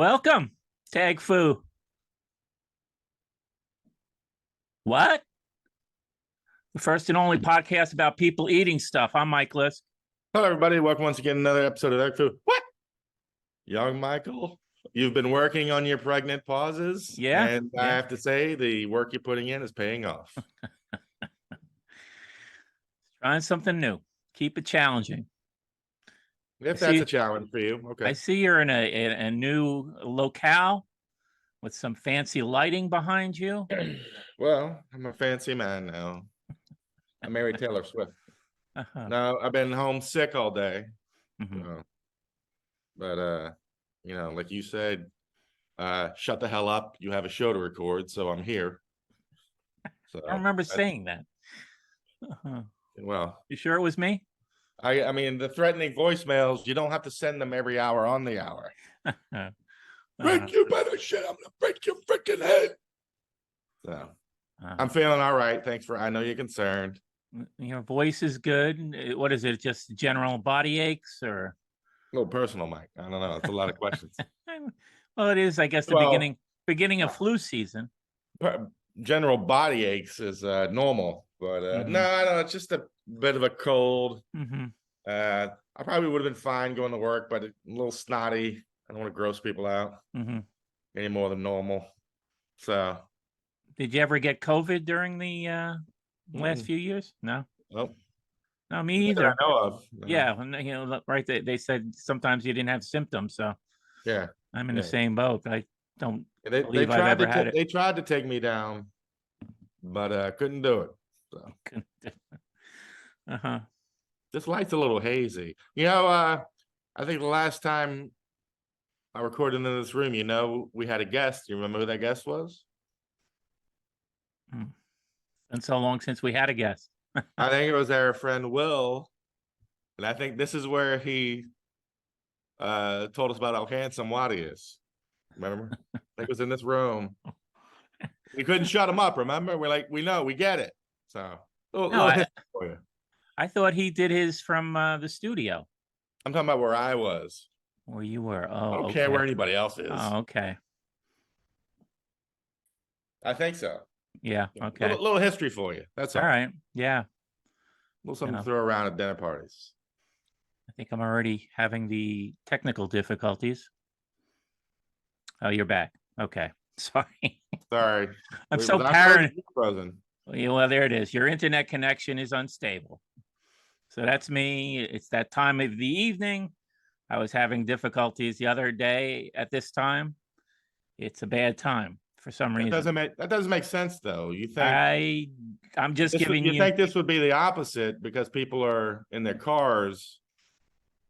Welcome, Tag Fu. What? The first and only podcast about people eating stuff. I'm Mike Lisk. Hello, everybody. Welcome once again to another episode of Egg Food. What? Young Michael, you've been working on your pregnant pauses. Yeah. And I have to say, the work you're putting in is paying off. Trying something new. Keep it challenging. If that's a challenge for you. Okay. I see you're in a new locale with some fancy lighting behind you. Well, I'm a fancy man now. I married Taylor Swift. No, I've been home sick all day. But like you said, shut the hell up. You have a show to record, so I'm here. So I remember saying that. Well, you sure it was me? I mean, the threatening voicemails, you don't have to send them every hour on the hour. Break you better shit. I'm gonna break your freaking head. So I'm feeling all right. Thanks I know you're concerned. Your voice is good. What is it? Just general body aches or a little personal, Mike? I don't know. It's a lot of questions. Well, it is, I guess, the beginning of flu season. General body aches is normal, but no, I don't know. It's just a bit of a cold. I probably would have been fine going to work, but a little snotty. I don't want to gross people out any more than normal. So, did you ever get COVID during the last few years? No. Nope. No, me either. I know of. Yeah, right. They said sometimes you didn't have symptoms, so yeah, I'm in the same boat. I don't they believe I've ever had it. They tried to take me down, but couldn't do it. So. This light's a little hazy. I think the last time I recorded in this room, we had a guest. You remember who that guest was? Been so long since we had a guest. I think it was our friend Will, and I think this is where he told us about how handsome Waddy is. Remember? I think it was in this room. We couldn't shut him up. Remember? We're like, we know, we get it. So, for you. I thought he did his from the studio. I'm talking about where I was. Where you were. Oh, I don't care where anybody else is. Oh, okay. I think so. Yeah. Okay. Little history for you. That's all. All right. Yeah. A little something to throw around at dinner parties. I think I'm already having the technical difficulties. Oh, you're back. Okay. Sorry. I'm so paranoid. Well, there it is. Your internet connection is unstable. So that's me. It's that time of the evening. I was having difficulties the other day at this time. It's a bad time for some reason. That doesn't make sense, though. You think I'm just giving you. You think this would be the opposite because people are in their cars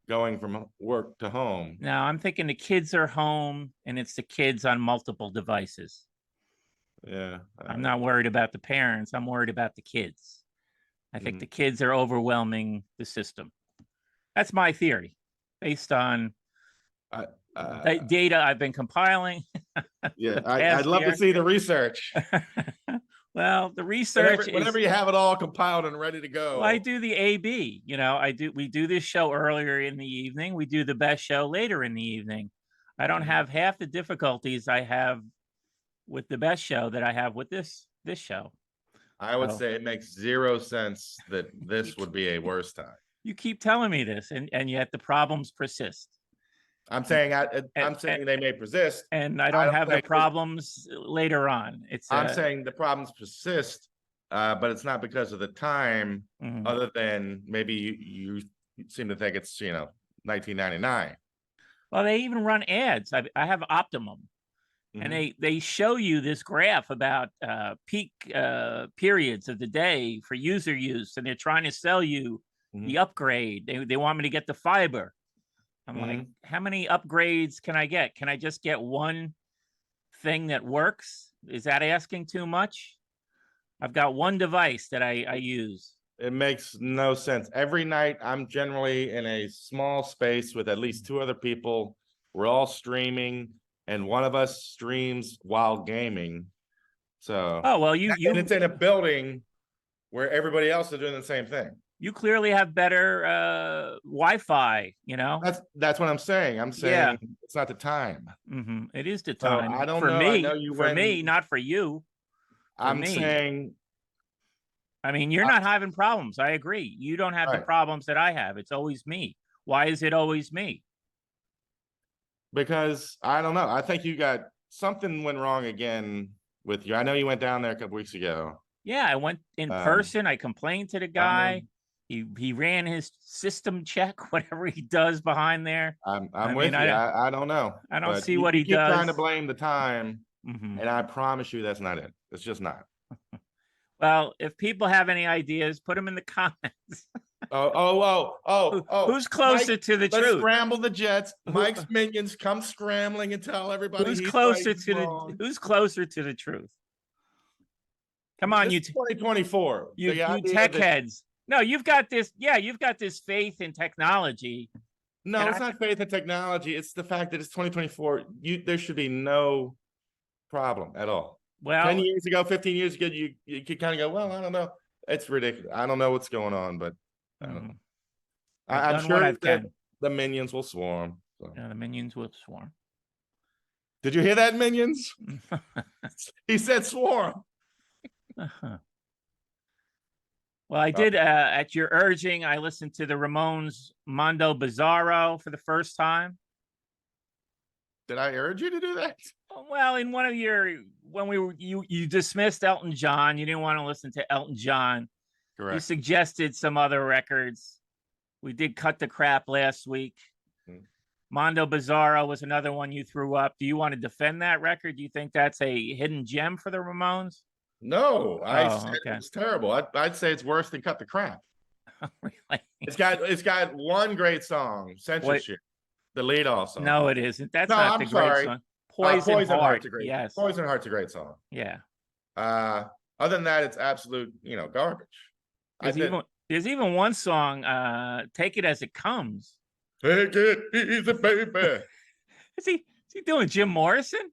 going from work to home? No, I'm thinking the kids are home and it's the kids on multiple devices. Yeah. I'm not worried about the parents. I'm worried about the kids. I think the kids are overwhelming the system. That's my theory based on data I've been compiling. Yeah, I'd love to see the research. Well, the research whenever you have it all compiled and ready to go. Well, I do the AB. We do this show earlier in the evening. We do the best show later in the evening. I don't have half the difficulties I have with the best show that I have with this show. I would say it makes zero sense that this would be a worse time. You keep telling me this, and yet the problems persist. I'm saying they may persist, and I don't have the problems later on. I'm saying the problems persist, but it's not because of the time. Other than maybe you seem to think it's 1999. Well, they even run ads. I have Optimum. And they show you this graph about peak periods of the day for user use, and they're trying to sell you the upgrade. They want me to get the fiber. I'm like, how many upgrades can I get? Can I just get one thing that works? Is that asking too much? I've got one device that I use. It makes no sense. Every night, I'm generally in a small space with at least two other people. We're all streaming. And one of us streams while gaming. So and it's in a building where everybody else is doing the same thing. You clearly have better Wi-Fi, you know? That's what I'm saying. I'm Yeah. saying it's not the time. It is the So I time don't for know. I know me, you for went. me, not for you, for I'm me. saying. I mean, you're not having problems. I agree. You don't have the Right. problems that I have. It's always me. Why is it always me? Because I don't know. I think you got something went wrong again with you. I know you went down there a couple weeks ago. Yeah, I went in person. I complained to the I know. guy. He ran his system check, whatever he does behind there. I'm with you. I don't know. I don't But see what you he keep trying to does. blame the time, and I promise you that's not it. It's just not. Well, if people have any ideas, put them in the comments. Oh. Who's closer Mike, to the let's truth? scramble the jets. Who, Mike's minions come scrambling and tell everybody who's he's right, closer he's to wrong. who's closer to the truth? Come on, This is 2024. you tech heads. No, you've got this. Yeah, you've got this faith in technology. No, it's not faith in technology. It's the fact that it's 2024. There should be no problem at all. Well, 10 years ago, 15 years ago, you could kind of go, well, I don't know. It's ridiculous. I don't know what's going on, but I don't know. I'm sure that the minions will swarm. So. Yeah, the minions will swarm. Did you hear that, minions? He said swarm. Well, I did, at your urging, I listened to the Ramones' Mondo Bizarro for the first time. Did I urge you to do that? Well, in one of your, when we were, you dismissed Elton John. You didn't want to listen to Elton John. Correct. You suggested some other records. We did Cut the Crap last week. Mondo Bizarro was another one you threw up. Do you want to defend that record? Do you think that's a hidden gem for the Ramones? No, I said it's terrible. I'd say it's worse than Cut the Crap. Really? It's got one great song, Censorship, the lead off song. No, it isn't. That's not the great song. Poison Heart. Yes. Poison Heart's a great song. Yeah. Other than that, it's absolute, garbage. There's even one song, Take It As It Comes. Take it easy, baby. Is he doing Jim Morrison?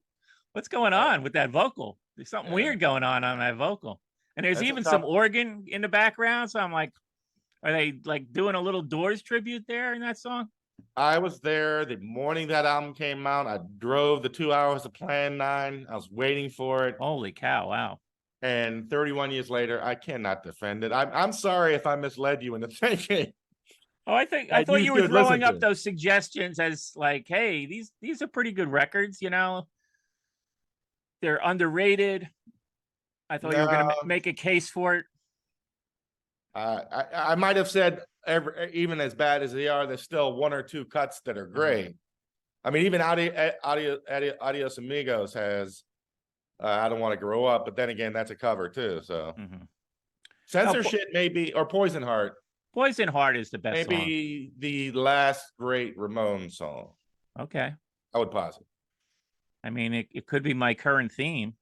What's going on with that vocal? There's something weird going on that vocal. And there's even some organ in the background. So I'm like, are they like doing a little Doors tribute there in that song? I was there the morning that album came out. I drove the 2 hours to Plan 9. I was waiting for it. Holy cow. Wow. And 31 years later, I cannot defend it. I'm sorry if I misled you into thinking. Oh, I thought you were throwing up those suggestions as like, hey, these are pretty good records, They're underrated. I thought you were going to make a case for it. I might have said even as bad as they are, there's still one or two cuts that are great. I mean, even Adios Amigos has I Don't Want to Grow Up, but then again, that's a cover too. So Censorship maybe, or Poison Heart. Poison Heart is the best song. Maybe the last great Ramones song. Okay. I would posit. I mean, it could be my current theme.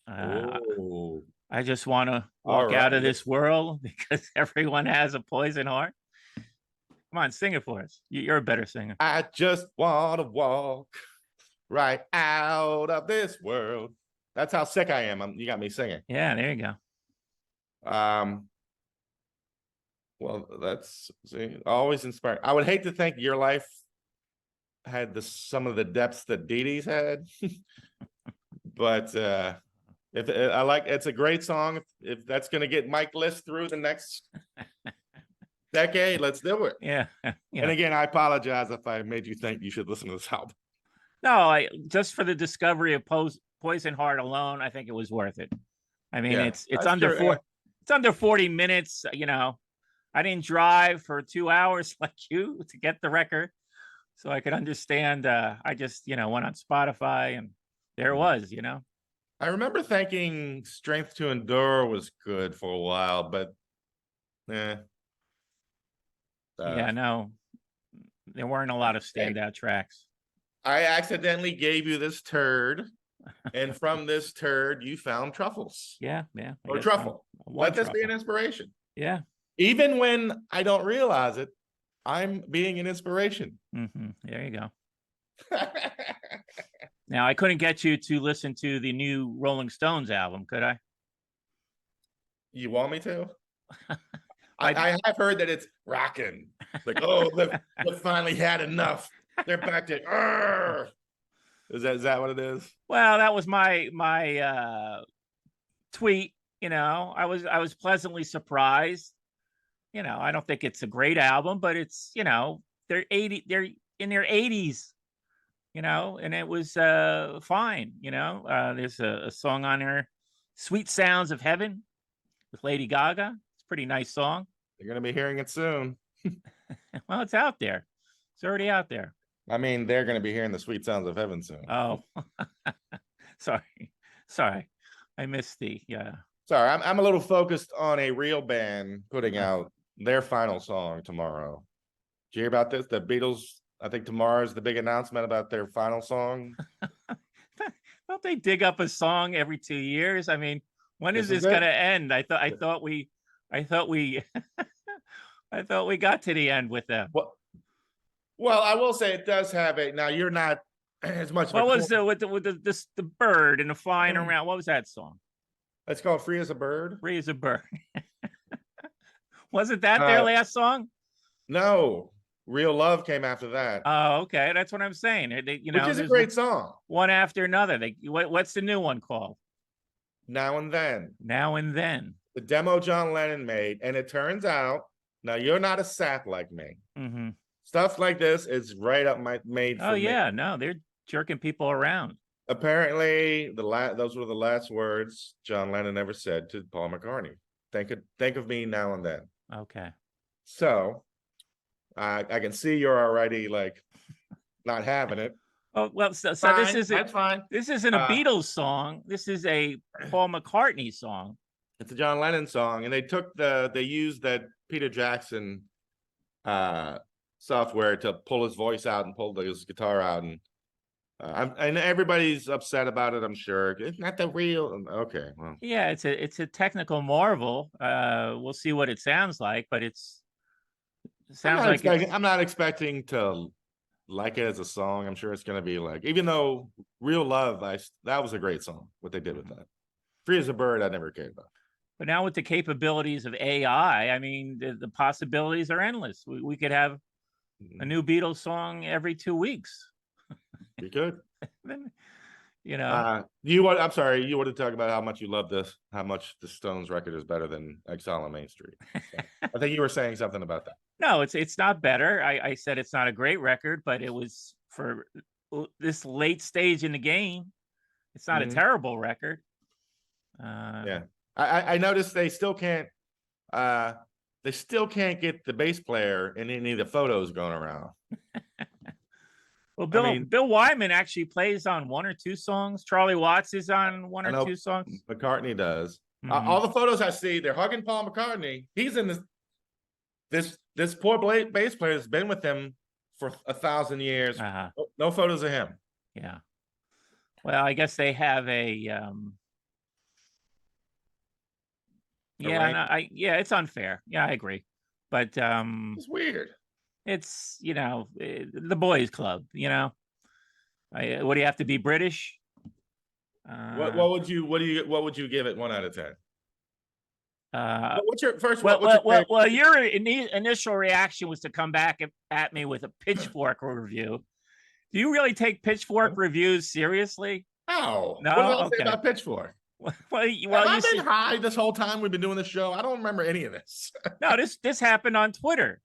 I just want to walk out of this world because everyone has a poison heart. Come on, sing it for us. You're a better singer. I just want to walk right out of this world. That's how sick I am. You got me singing. Yeah, there you go. Well, that's always inspiring. I would hate to think your life had some of the depths that Dee Dee's had, but it's a great song. If that's going to get Mike List through the next decade, let's do it. Yeah. And again, I apologize if I made you think you should listen to this album. No, just for the discovery of Poison Heart alone, I think it was worth it. I mean, it's under it's under 40 minutes. I didn't drive for 2 hours like you to get the record, so I could understand. I just went on Spotify and there it was. I remember thinking Strength to Endure was good for a while, but no, there weren't a lot of standout tracks. I accidentally gave you this turd, and from this turd, you found truffles. Yeah. Or truffle. Let this be an inspiration. Yeah. Even when I don't realize it, I'm being an inspiration. There you go. Now, I couldn't get you to listen to the new Rolling Stones album, could I? You want me to? I have heard that it's rocking. Like, oh, they've finally had enough. They're back to. Argh. Is that what it is? Well, that was my tweet. I was pleasantly surprised. I don't think it's a great album, but it's they're in their 80s. And it was fine. There's a song on there, "Sweet Sounds of Heaven" with Lady Gaga. It's a pretty nice song. You're gonna be hearing it soon. Well, it's out there. It's already out there. I mean, they're gonna be hearing the sweet sounds of heaven soon. Oh, sorry, I missed the. Sorry, I'm a little focused on a real band putting out their final song tomorrow. Did you hear about this? The Beatles. I think tomorrow is the big announcement about their final song. Don't they dig up a song every 2 years? I mean, when is this going to end? I thought we I thought we got to the end with them. Well, I will say it does have a. Now you're not as much. What was with the bird and the flying around? What was that song? It's called "Free as a Bird." Free as a Bird. Wasn't that their last song? No, "Real Love" came after that. Oh, okay, that's what I'm saying. Which is a great song. One after another. What's the new one called? Now and Then. Now and Then. The demo John Lennon made, and it turns out, now you're not a sap like me. Mm-hmm. Stuff like this is right up my made. Oh yeah, no, they're jerking people around. Apparently, those were the last words John Lennon ever said to Paul McCartney. Think of me now and then. Okay. So, I can see you're already like not having it. Oh well, so Fine, that's fine. This isn't a Beatles song. This is a Paul McCartney song. It's a John Lennon song, and they used that Peter Jackson software to pull his voice out and pull his guitar out, and everybody's upset about it. I'm sure it's not the real. Okay, well, yeah, it's a technical marvel. We'll see what it sounds like, but it sounds I'm not expecting to like it as a song. I'm sure it's going to be like, even though "Real Love," that was a great song. What they did with that, "Free as a Bird," I never cared about. But now with the capabilities of AI, I mean, the possibilities are endless. We could have a new Beatles song every 2 weeks. You could. I'm sorry, you want to talk about how much you love this, how much the Stones record is better than Exile on Main Street. I think you were saying something about that. No, it's not better. I said it's not a great record, but it was for this late stage in the game. It's not a terrible record. Yeah. I noticed they still can't get the bass player in any of the photos going around. Well, Bill Wyman actually plays on 1 or 2 songs. Charlie Watts is on 1 or 2 songs. McCartney does. Mm-hmm. All the photos I see, they're hugging Paul McCartney. He's in this poor bass player has been with him for 1,000 years. Uh-huh. No photos of him. Yeah. Well, I guess they have a it's unfair. Yeah, I agree. But it's weird. It's the boys' club. What do you have to be British? What would you give it 1 out of 10? What's your first? Well, your initial reaction was to come back at me with a Pitchfork review. Do you really take Pitchfork reviews seriously? No. No. What did I say about Pitchfork? Well, I've been high this whole time we've been doing this show. I don't remember any of this. No, this happened on Twitter.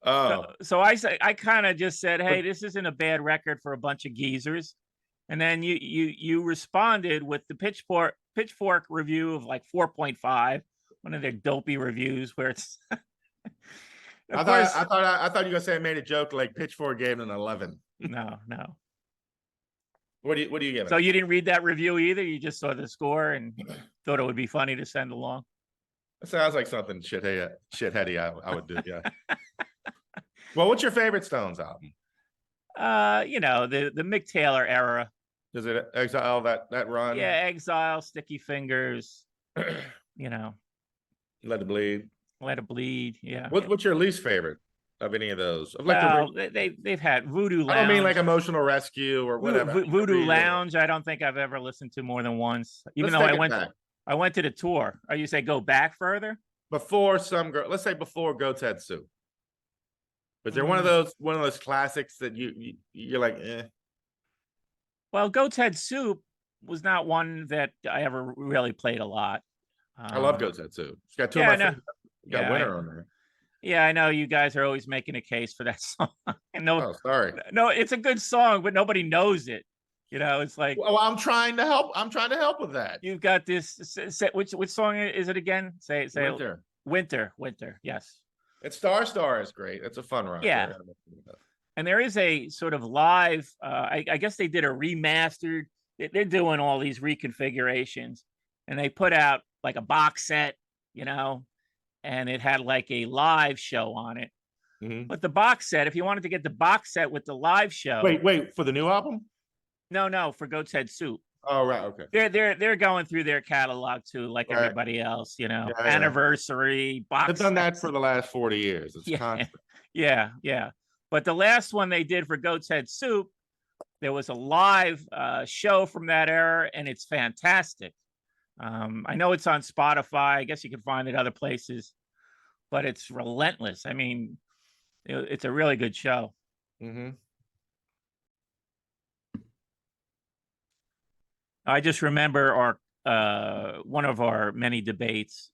Oh, so I kind of just said, "Hey, this isn't a bad record for a bunch of geezers," and then you responded with the Pitchfork review of like 4.5, one of their dopey reviews where it's. I thought you were gonna say I made a joke like Pitchfork gave it an 11. No. What do you give it? So you didn't read that review either? You just saw the score and thought it would be funny to send along? It sounds like something shitheady I would do, yeah. Well, what's your favorite Stones album? The Mick Taylor era. Is it Exile, that run? Yeah, Exile, Sticky Fingers, Let It Bleed. Let It Bleed, yeah. What's your least favorite of any of those? They've had Voodoo Lounge. I don't mean like Emotional Rescue or whatever. Voodoo Lounge, I don't think I've ever listened to more than once. Even though I went I went to the tour. Or you say go back further? Before some girl, let's say before Goat's Head Soup. But they're one of those classics that you're like, eh. Well, Goat's Head Soup was not one that I ever really played a lot. I love Goat's Head Soup. It's got two yeah, of my no, favorites. Got Winter on there. Yeah, I know you guys are always making a case for that song. And Oh, sorry. No, it's a good song, but nobody knows it. You know, it's like, well, I'm trying to help. I'm trying to help with that. You've got this. Which song is it again? Say Winter. Yes. It's Star is great. It's a fun run. Yeah. And there is a sort of live. I guess they did a remastered. They're doing all these reconfigurations, and they put out like a box set, you know, and it had like a live show on it. Mm-hmm. But the box set, if you wanted to get the box set with the live show, wait for the new album. No, for Goat's Head Soup. Oh, right, okay. They're going through their catalog too, like everybody else, you know. Yeah, anniversary box. They've done that for the last 40 years. It's constant. Yeah. But the last one they did for Goat's Head Soup, there was a live show from that era, and it's fantastic. I know it's on Spotify. I guess you can find it other places, but it's relentless. I mean, it's a really good show. Mm-hmm. I just remember one of our many debates.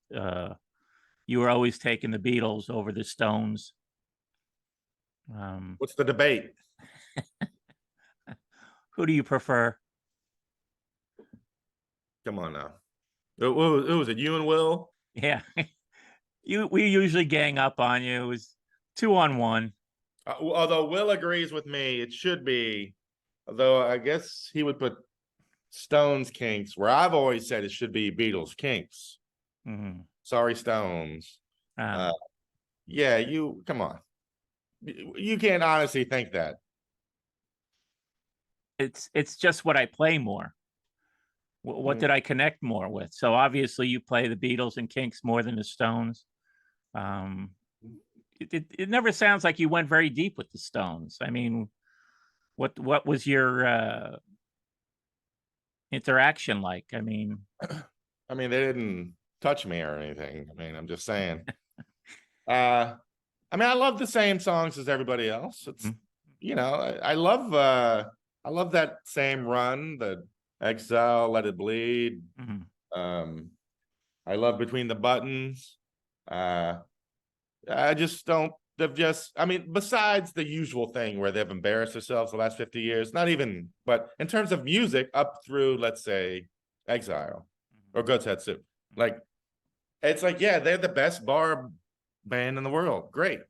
You were always taking the Beatles over the Stones. What's the debate? Who do you prefer? Come on now. Who was it? You and Will? Yeah. We usually gang up on you. It was 2-on-1. Although Will agrees with me, it should be. Although I guess he would put Stones Kinks, where I've always said it should be Beatles Kinks. Mm-hmm. Sorry, Stones. Yeah, come on. You can't honestly think that. It's just what I play more. What did I connect more with? So obviously you play the Beatles and Kinks more than the Stones. It never sounds like you went very deep with the Stones. I mean, what was your interaction like? I mean, they didn't touch me or anything. I mean, I'm just saying. I love the same songs as everybody else. It's I love that same run, the Exile, Let It Bleed. Mm-hmm. I love Between the Buttons. I just don't. Besides the usual thing where they've embarrassed themselves the last 50 years, not even, but in terms of music, up through, let's say, Exile or Goat's Head Soup. Like, it's like, yeah, they're the best bar band in the world. Great.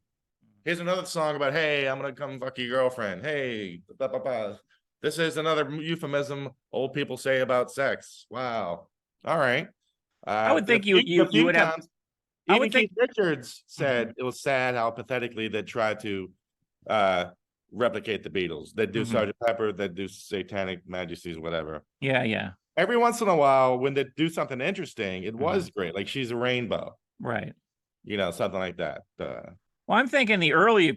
Here's another song about, hey, I'm going to come fuck your girlfriend. Hey, blah, blah, blah. This is another euphemism old people say about sex. Wow. All right. I would think you would have. Even Keith Richards said it was sad how pathetically they tried to replicate the Beatles. They do Sgt. Pepper, they do Satanic Majesties, whatever. Yeah. Every once in a while, when they do something interesting, it was great. Like She's a Rainbow, right? Something like that. Well, I'm thinking the earlier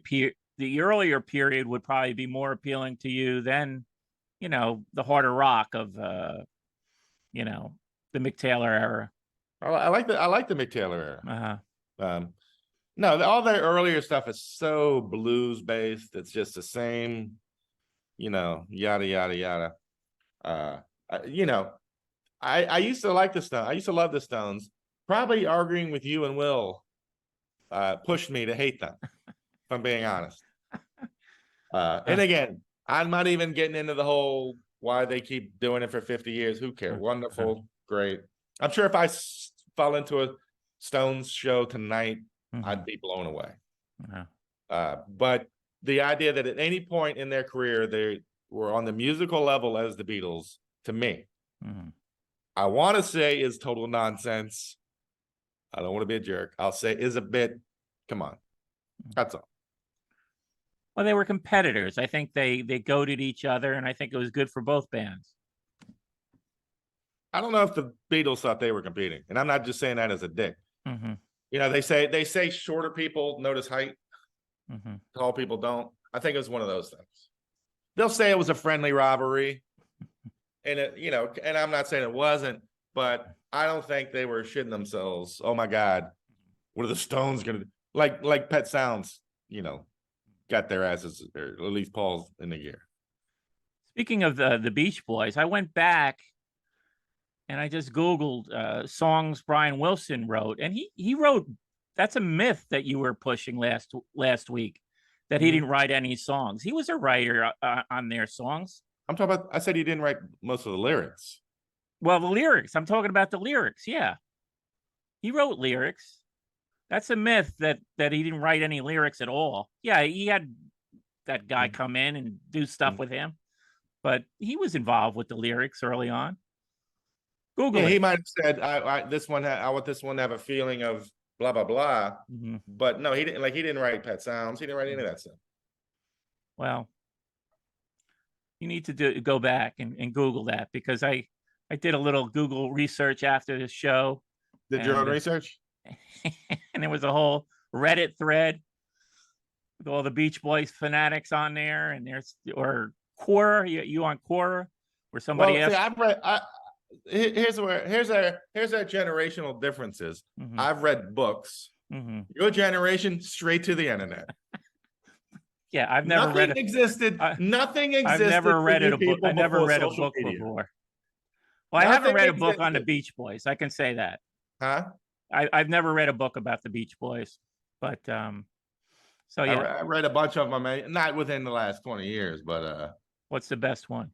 period would probably be more appealing to you than, the harder rock of, the Mick Taylor era. I like the Mick Taylor era. No, all their earlier stuff is so blues based. It's just the same, yada yada yada. I used to like the Stones. I used to love the Stones. Probably arguing with you and Will pushed me to hate them, if I'm being honest. And again, I'm not even getting into the whole why they keep doing it for 50 years. Who cares? Wonderful, great. I'm sure if I fell into a Stones show tonight, I'd be blown away. But the idea that at any point in their career, they were on the musical level as the Beatles, to me, I want to say is total nonsense. I don't want to be a jerk. I'll say is a bit, come on. That's all. Well, they were competitors. I think they goaded each other, and I think it was good for both bands. I don't know if the Beatles thought they were competing, and I'm not just saying that as a dick. They say shorter people notice height, tall people don't. I think it was one of those things. They'll say it was a friendly rivalry, and and I'm not saying it wasn't, but I don't think they were shitting themselves. Oh my God, what are the Stones gonna do? Like Pet Sounds, got their asses, or at least Paul's in the gear. Speaking of the Beach Boys, I went back and I just Googled songs Brian Wilson wrote, and he wrote. That's a myth that you were pushing last week, that he didn't write any songs. He was a writer on their songs. I'm talking about. I said he didn't write most of the lyrics. Well, the lyrics. I'm talking about the lyrics. Yeah, he wrote lyrics. That's a myth that he didn't write any lyrics at all. Yeah, he had that guy come in and do stuff with him, but he was involved with the lyrics early on. Google it. He might have said, I want this one to have a feeling of blah blah blah. But no, he didn't. Like, he didn't write Pet Sounds. He didn't write any of that stuff. Well, you need to go back and Google that, because I did a little Google research after the show. Did your own research? And there was a whole Reddit thread with all the Beach Boys fanatics on there, and or Quora, you on Quora, where somebody else. Here's our generational differences. I've read books. Your generation, straight to the internet. Yeah, I've never read it. Nothing existed. I've never read a book. I never read a book before. Well, I haven't read a book on the Beach Boys. I can say that. Huh? I've never read a book about the Beach Boys, but so yeah, I read a bunch of them. Not within the last 20 years, but what's the best one?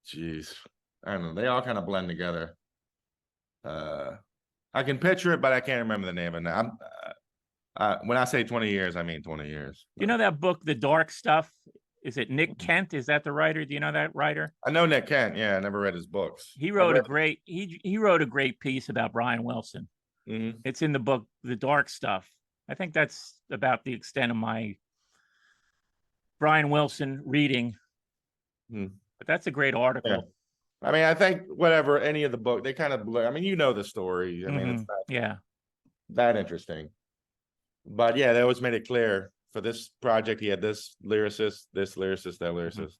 Jeez, I don't know. They all kind of blend together. I can picture it, but I can't remember the name of it. When I say 20 years, I mean 20 years. You know that book, The Dark Stuff? Is it Nick Kent? Is that the writer? Do you know that writer? I know Nick Kent. Yeah, I never read his books. He wrote he wrote a great piece about Brian Wilson. It's in the book, The Dark Stuff. I think that's about the extent of my Brian Wilson reading. But that's a great article. Yeah. I mean, I think whatever, any of the book, they kind of blur. I mean, you know the story. I mean, it's not that interesting. But yeah, they always made it clear for this project, he had this lyricist, that lyricist.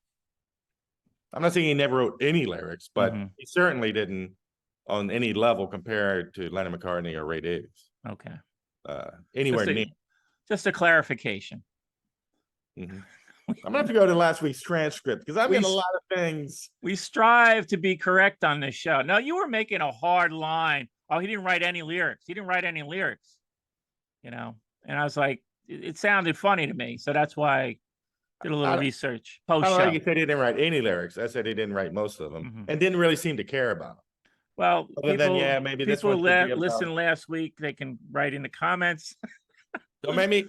I'm not saying he never wrote any lyrics, but he certainly didn't on any level compared to Lennon McCartney or Ray Davies. Okay. Anywhere near. Just a clarification. I'm gonna have to go to last week's transcript because I've got a lot of things. We strive to be correct on this show. No, you were making a hard line. Oh, he didn't write any lyrics. He didn't write any lyrics. And I was like, it sounded funny to me, so that's why I did a little research post show. I don't think he said he didn't write any lyrics. I said he didn't write most of them, and didn't really seem to care about them. Well, maybe this one listen last week. They can write in the comments. Don't make me.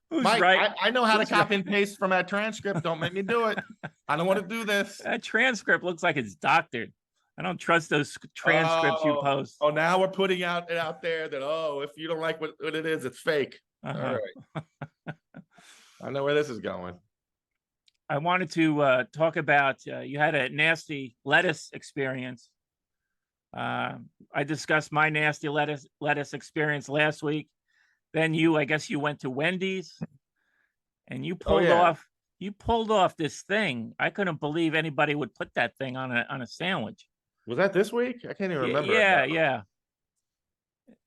Mike, right? I know how to copy and paste from that transcript. Don't make me do it. I don't want to do this. That transcript looks like it's doctored. I don't trust those transcripts you post. Oh, now we're putting it out there that, if you don't like what it is, it's fake. All right. I know where this is going. I wanted to talk about, you had a nasty lettuce experience. I discussed my nasty lettuce experience last week. Then I guess you went to Wendy's and you pulled off this thing. I couldn't believe anybody would put that thing on a sandwich. Was that this week? I can't even remember. Yeah.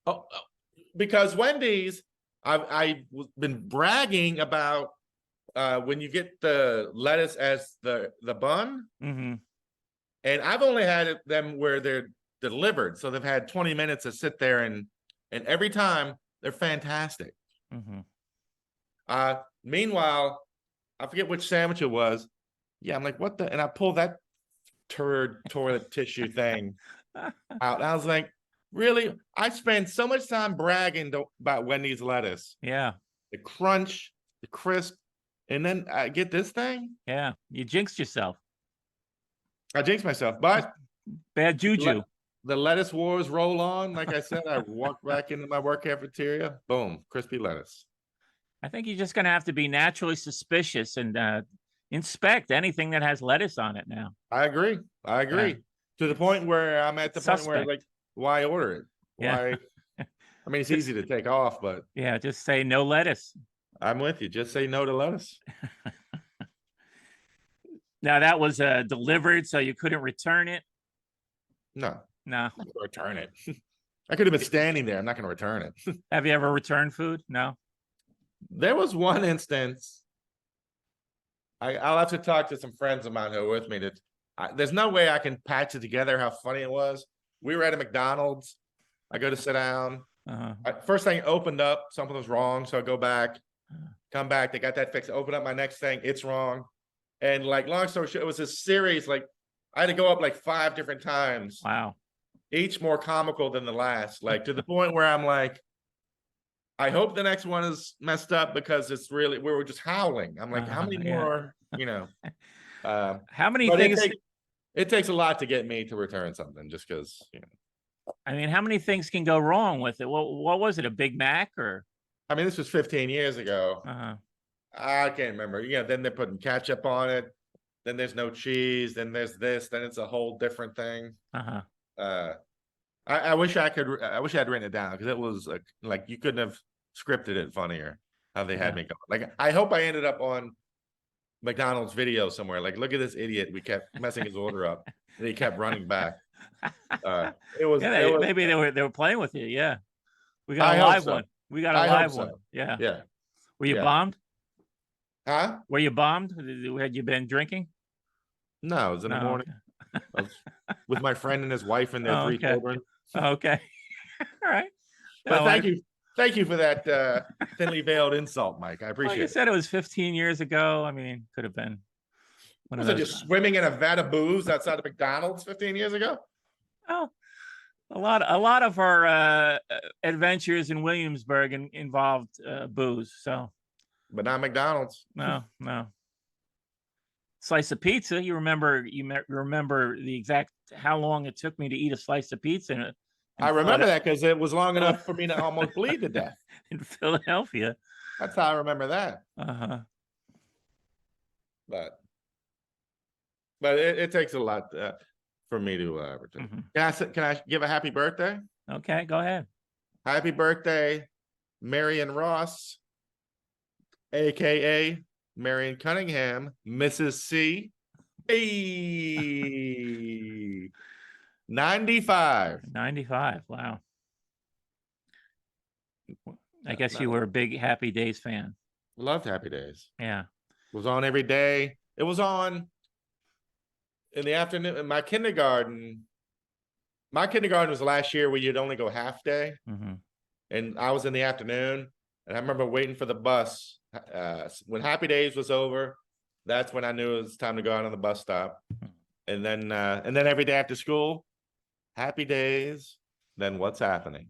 Oh, because Wendy's, I've been bragging about when you get the lettuce as the bun, and I've only had them where they're delivered, so they've had 20 minutes to sit there, and every time they're fantastic. Meanwhile, I forget which sandwich it was. Yeah, I'm like, what the? And I pull that turd toilet tissue thing out. I was like, really? I spent so much time bragging about Wendy's lettuce. Yeah. The crunch, the crisp, and then I get this thing? Yeah, you jinxed yourself. I jinxed myself, but bad juju. The lettuce wars roll on. Like I said, I walked back into my work cafeteria. Boom, crispy lettuce. I think you're just going to have to be naturally suspicious and inspect anything that has lettuce on it now. I agree. Yeah. To the point where I'm at the point where, like, why order it? Why? Yeah. I mean, it's easy to take off, but yeah, just say no lettuce. I'm with you. Just say no to lettuce. Now that was delivered, so you couldn't return it. No. No. I'm not gonna return it. I could have been standing there. I'm not going to return it. Have you ever returned food? No. There was one instance. I'll have to talk to some friends of mine who are with me. There's no way I can patch it together how funny it was. We were at a McDonald's. I go to sit down. First thing opened up, something was wrong. So I go back, come back. They got that fixed. Open up my next thing, it's wrong. And like, long story short, it was a series. Like, I had to go up like 5 different times. Wow. Each more comical than the last. Like, to the point where I'm like, I hope the next one is messed up, because it's really, we were just howling. I'm like, how many more, you know? How many things? It takes a lot to get me to return something, just because, you know. I mean, how many things can go wrong with it? What was it? A Big Mac or? I mean, this was 15 years ago. I can't remember. You know, then they're putting ketchup on it. Then there's no cheese. Then there's this. Then it's a whole different thing. I wish I could. I wish I had written it down, because it was like you couldn't have scripted it funnier how they had me go. Like, I hope I ended up on McDonald's video somewhere. Like, look at this idiot. We kept messing his order up, and he kept running back. It was, maybe they were playing with you. Yeah, we got a live one. We got a live one. Yeah. Yeah. Were you bombed? Huh? Were you bombed? Had you been drinking? No, it was in the morning. Okay. I was with my friend and his wife and their 3 children. Okay. All right. But thank you for that thinly veiled insult, Mike. I appreciate it. You said it was 15 years ago. I mean, could have been. Was it just swimming in a vat of booze outside of McDonald's 15 years ago? Oh, a lot of our adventures in Williamsburg involved booze. So, but not McDonald's. No. Slice of pizza. You remember the exact how long it took me to eat a slice of pizza? I remember that, because it was long enough for me to almost bleed to death in Philadelphia. That's how I remember that. But it takes a lot for me to return. Can I give a happy birthday? Okay, go ahead. Happy birthday, Marion Ross, aka Marion Cunningham, Mrs. C. Hey, 95. 95. Wow. I guess you were a big Happy Days fan. Loved Happy Days. Yeah. It was on every day. It was on in the afternoon. In my kindergarten was last year, where you'd only go half day. And I was in the afternoon, and I remember waiting for the bus. When Happy Days was over, that's when I knew it was time to go out on the bus stop. And then every day after school, Happy Days. Then What's Happening?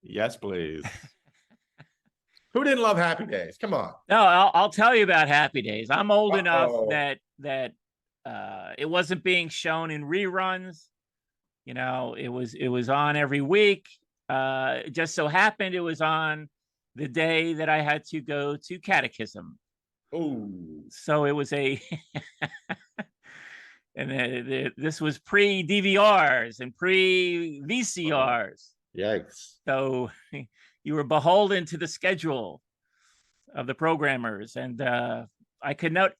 Yes, please. Who didn't love Happy Days? Come on. No, I'll tell you about Happy Days. I'm old enough that it wasn't being shown in reruns. You know, it was on every week. It just so happened it was on the day that I had to go to catechism. Oh, so it was a and this was pre DVRs and pre VCRs. Yikes! So you were beholden to the schedule of the programmers, and I could not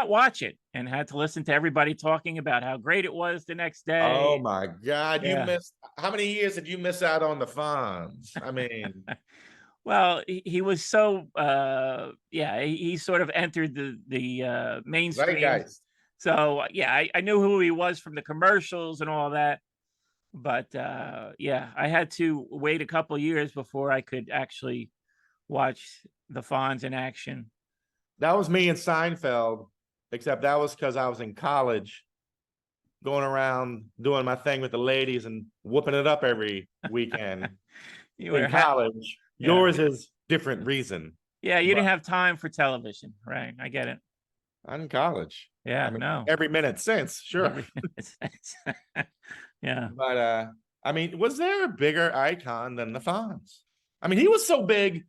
watch it, and had to listen to everybody talking about how great it was the next day. Oh my God! Yeah. You missed. How many years did you miss out on the Fonz? I mean. Well, he was so he sort of entered the mainstream. Right, so I knew who he was from the commercials and all that, but I had to wait a couple years before I could actually watch the Fonz in action. That was me and Seinfeld, except that was because I was in college, going around doing my thing with the ladies and whooping it up every weekend. You were in college. Yeah. Yours is different reason. Yeah, you didn't have time for television, right? I get it. I'm in college. Yeah, I mean, no. Every minute since, sure. Every minute since. Yeah. But I mean, was there a bigger icon than the Fonz? I mean, he was so big.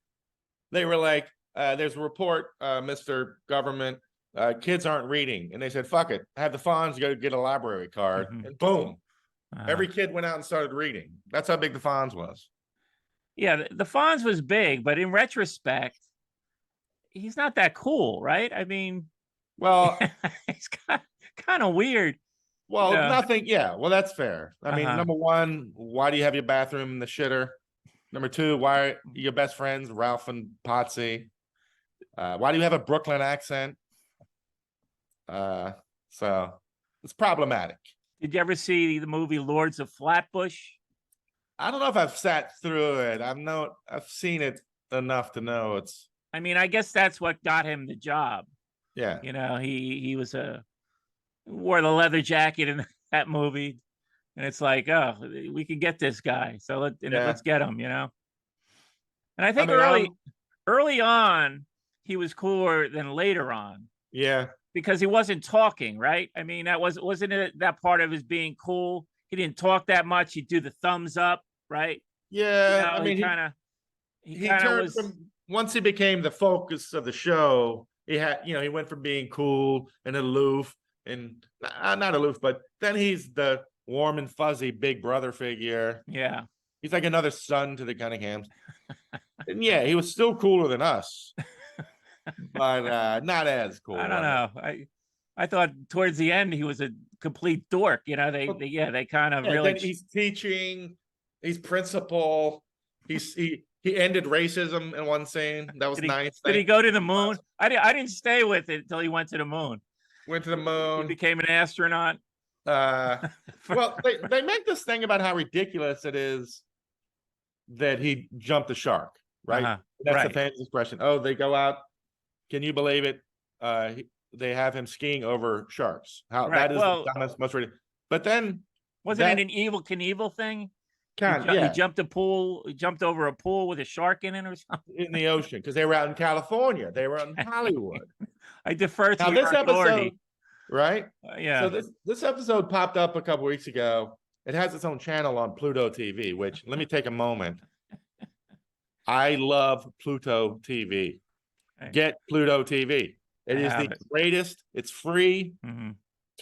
They were like, there's a report, Mr. Government, kids aren't reading. And they said, fuck it, have the Fonz go get a library card. And boom, every kid went out and started reading. That's how big the Fonz was. Yeah, the Fonz was big, but in retrospect, he's not that cool, right? I mean, well, it's kind of weird. Well, Yeah. nothing. Yeah. Well, that's fair. I mean, Uh-huh. number one, why do you have your bathroom in the shitter? Number two, why are your best friends, Ralph and Potsy? Why do you have a Brooklyn accent? Uh, so it's problematic. Did you ever see the movie Lords of Flatbush? I don't know if I've sat through it. I've seen it enough to know it's. I mean, I guess that's what got him the job. Yeah. You know, he was wore the leather jacket in that movie, and it's like, oh, we could get this guy, so let's get him. You know, and I I think mean, early on he was cooler than later on yeah. because he wasn't talking, right? I mean, wasn't it that part of his being cool? He didn't talk that much. He'd do the thumbs up, right? You Yeah. I know, mean, he he kind of turned was. from once he became the focus of the show. He went from being cool and aloof and not aloof, but then he's the warm and fuzzy big brother figure. Yeah. He's like another son to the Cunninghams. And yeah, he was still cooler than us, but not as cool. I don't know. I thought towards the end he was a complete dork. You know, they kind of really. Then he's teaching, he's principal. He ended racism in one scene. That was nice. Did he go to the moon? I didn't stay with it until he went to the moon. Went to the He moon. became an astronaut. Well, they make this thing about how ridiculous it is that he jumped the shark, right? Uh-huh. That's Right. the fans' expression. Oh, they go out. Can you believe it? They have him skiing over sharks. How Right. that is the dumbest, most ridiculous. But then wasn't it an Evel Knievel thing? yeah, He jumped over a pool with a shark in it or something. in the ocean because they were out in California. They were in Hollywood. I defer to Now your this authority. episode, right? Yeah. So this episode popped up a couple weeks ago. It has its own channel on Pluto TV, which let me take a moment. I love Pluto TV. Get Pluto TV. It is the greatest. It's free.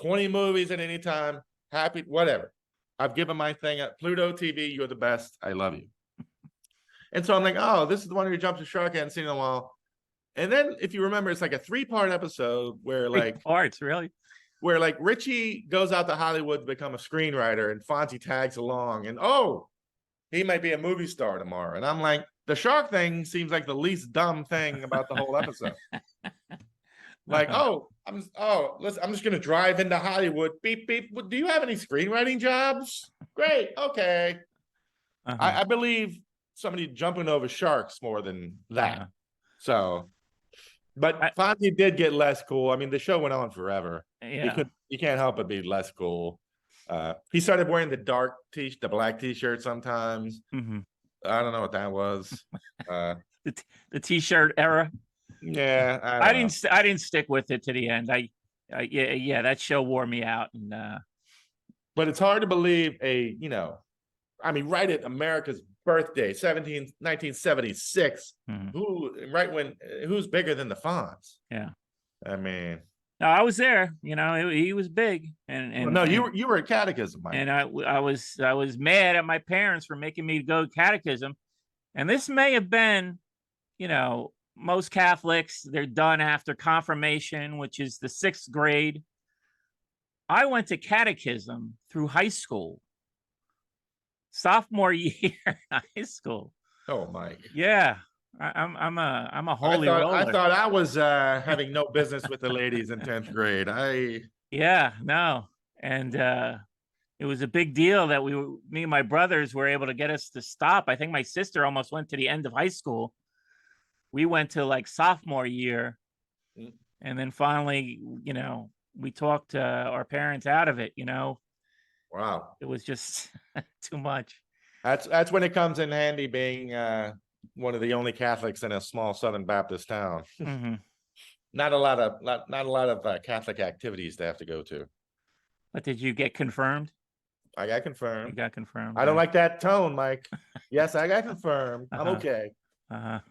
20 movies at any time. Happy, whatever. I've given my thing at Pluto TV. You're the best. I love you. And so I'm like, oh, this is the one where he jumps a shark. I hadn't seen in a while. And then if you remember, it's like a 3-part episode where like parts, really? Where like Richie goes out to Hollywood to become a screenwriter and Fonzie tags along and he might be a movie star tomorrow. And I'm like, the shark thing seems like the least dumb thing about the whole episode. Like, I'm just gonna drive into Hollywood. Beep beep. Do you have any screenwriting jobs? Great. Okay. I believe somebody jumping over sharks more than that. So, but Fonzie did get less cool. I mean, the show went on forever. Yeah. You can't help but be less cool. He started wearing the black t-shirt sometimes. I don't know what that was. The t-shirt era. Yeah, I didn't stick with it to the end. Yeah, that show wore me out. And but it's hard to believe right at America's birthday, 1976. Who's bigger than the Fonz? Yeah. I mean, no, I was there. You know, he was big. You were at catechism, Mike. And I was mad at my parents for making me go to catechism. And this may have been, most Catholics, they're done after confirmation, which is the 6th grade. I went to catechism through high school. Sophomore year high school. Oh, Mike. Yeah. I'm a holy roller. I thought I was having no business with the ladies in 10th grade. Yeah, no. And it was a big deal that me and my brothers were able to get us to stop. I think my sister almost went to the end of high school. We went to like sophomore year. And then finally, we talked our parents out of it, Wow. It was just too much. That's when it comes in handy being one of the only Catholics in a small Southern Baptist town. Not a lot of Catholic activities to have to go to. But did you get confirmed? I got confirmed. You got confirmed. I don't like that tone, Mike. Yes, I got confirmed. I'm okay. And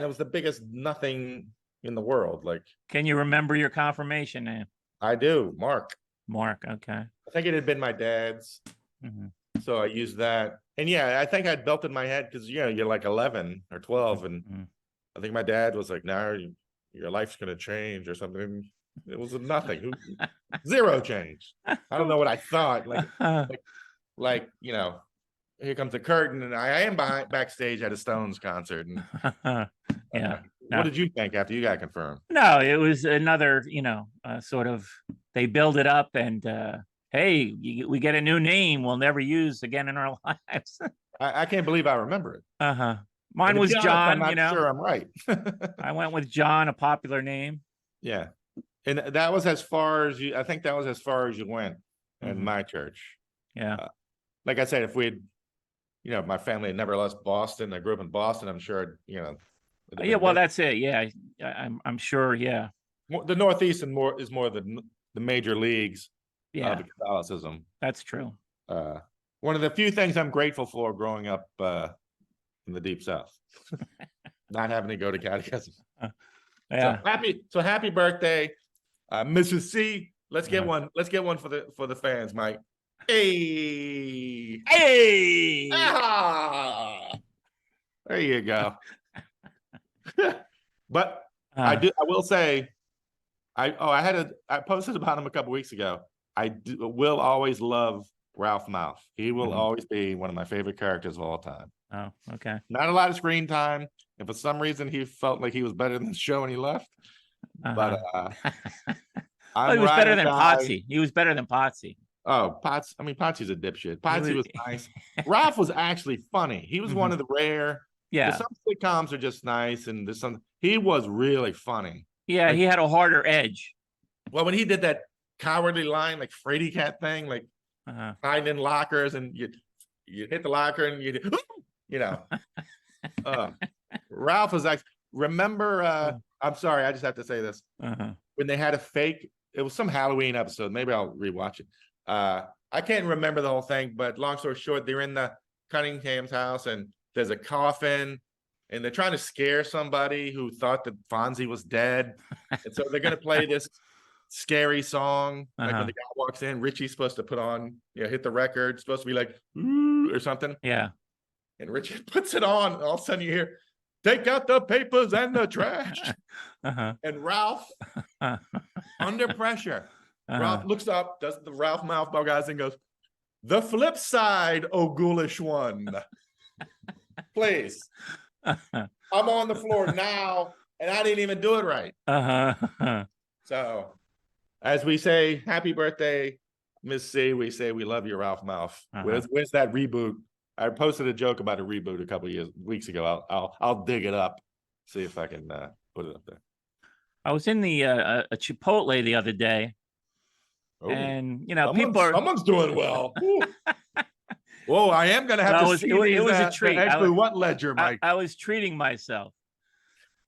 it was the biggest nothing in the world. Like, can you remember your confirmation name? I do. Mark. Okay. I think it had been my dad's. So I used that. And I think I'd built in my head because, you're like 11 or 12. And I think my dad was like, nah, your life's going to change or something. It was nothing. Zero change. I don't know what I thought. Like you know, here comes the curtain, and I am backstage at a Stones concert. And Yeah. what No. did you think after you got confirmed? No, it was another, sort of, they build it up and, hey, we get a new name we'll never use again in our lives. I can't believe I remember it. Uh-huh. And Mine to was be honest, John, I'm not sure I'm right. I went with John, a popular name. Yeah. And that was as far as I think that was as far as you went in my church. Yeah. Like I said, if we'd, my family had never left Boston, I grew up in Boston, I'm sure, Yeah, well, that's it. Yeah. I'm sure. Yeah. the Northeast and is more the major leagues Yeah. of Catholicism. That's true. One of the few things I'm grateful for growing up in the Deep South, not having to go to catechism. Yeah. So happy birthday, Mrs. C. Let's get one. Let's get one for the fans, Mike. Hey. Ah! There you go. But I will say, I posted about him a couple weeks ago. I will always love Ralph Mouth. He will always be one of my favorite characters of all time. Oh, okay. Not a lot of screen time, and for some reason he felt like he was better than the show and he left. But he was better than Potsy. He was better than Potsy. Oh, Potsy's a dipshit. Potsy was nice. Ralph was actually funny. He was one of the rare. Yeah. Some sitcoms are just nice, and there's some. He was really funny. Yeah, he had a harder edge. Well, when he did that cowardly line, like Frady Cat thing, like hiding in lockers, and you hit the locker, and Ralph was like, remember, I'm sorry, I just have to say this. When they had a fake, it was some Halloween episode. Maybe I'll rewatch it. I can't remember the whole thing, but long story short, they're in the Cunningham's house and there's a coffin and they're trying to scare somebody who thought that Fonzie was dead. And so they're going to play this scary song. Like when the guy walks in, Richie's supposed to put on, hit the record, it's supposed to be like, ooh, or something. Yeah. And Richie puts it on. And all of a sudden you hear, take out the papers and the trash. And Ralph, under pressure, Ralph looks up, does the Ralph Mouth guys and goes, the flip side, oh ghoulish one. Please. I'm on the floor now, and I didn't even do it right. So, as we say, happy birthday, Miss C. We say we love you, Ralph Mouth. Where's that reboot? I posted a joke about a reboot a couple weeks ago. I'll dig it up, see if I can put it up there. I was in the a Chipotle the other day, and someone's doing well. Whoa, I am gonna have to see it was a treat. Actually, what ledger, Mike? I was treating myself.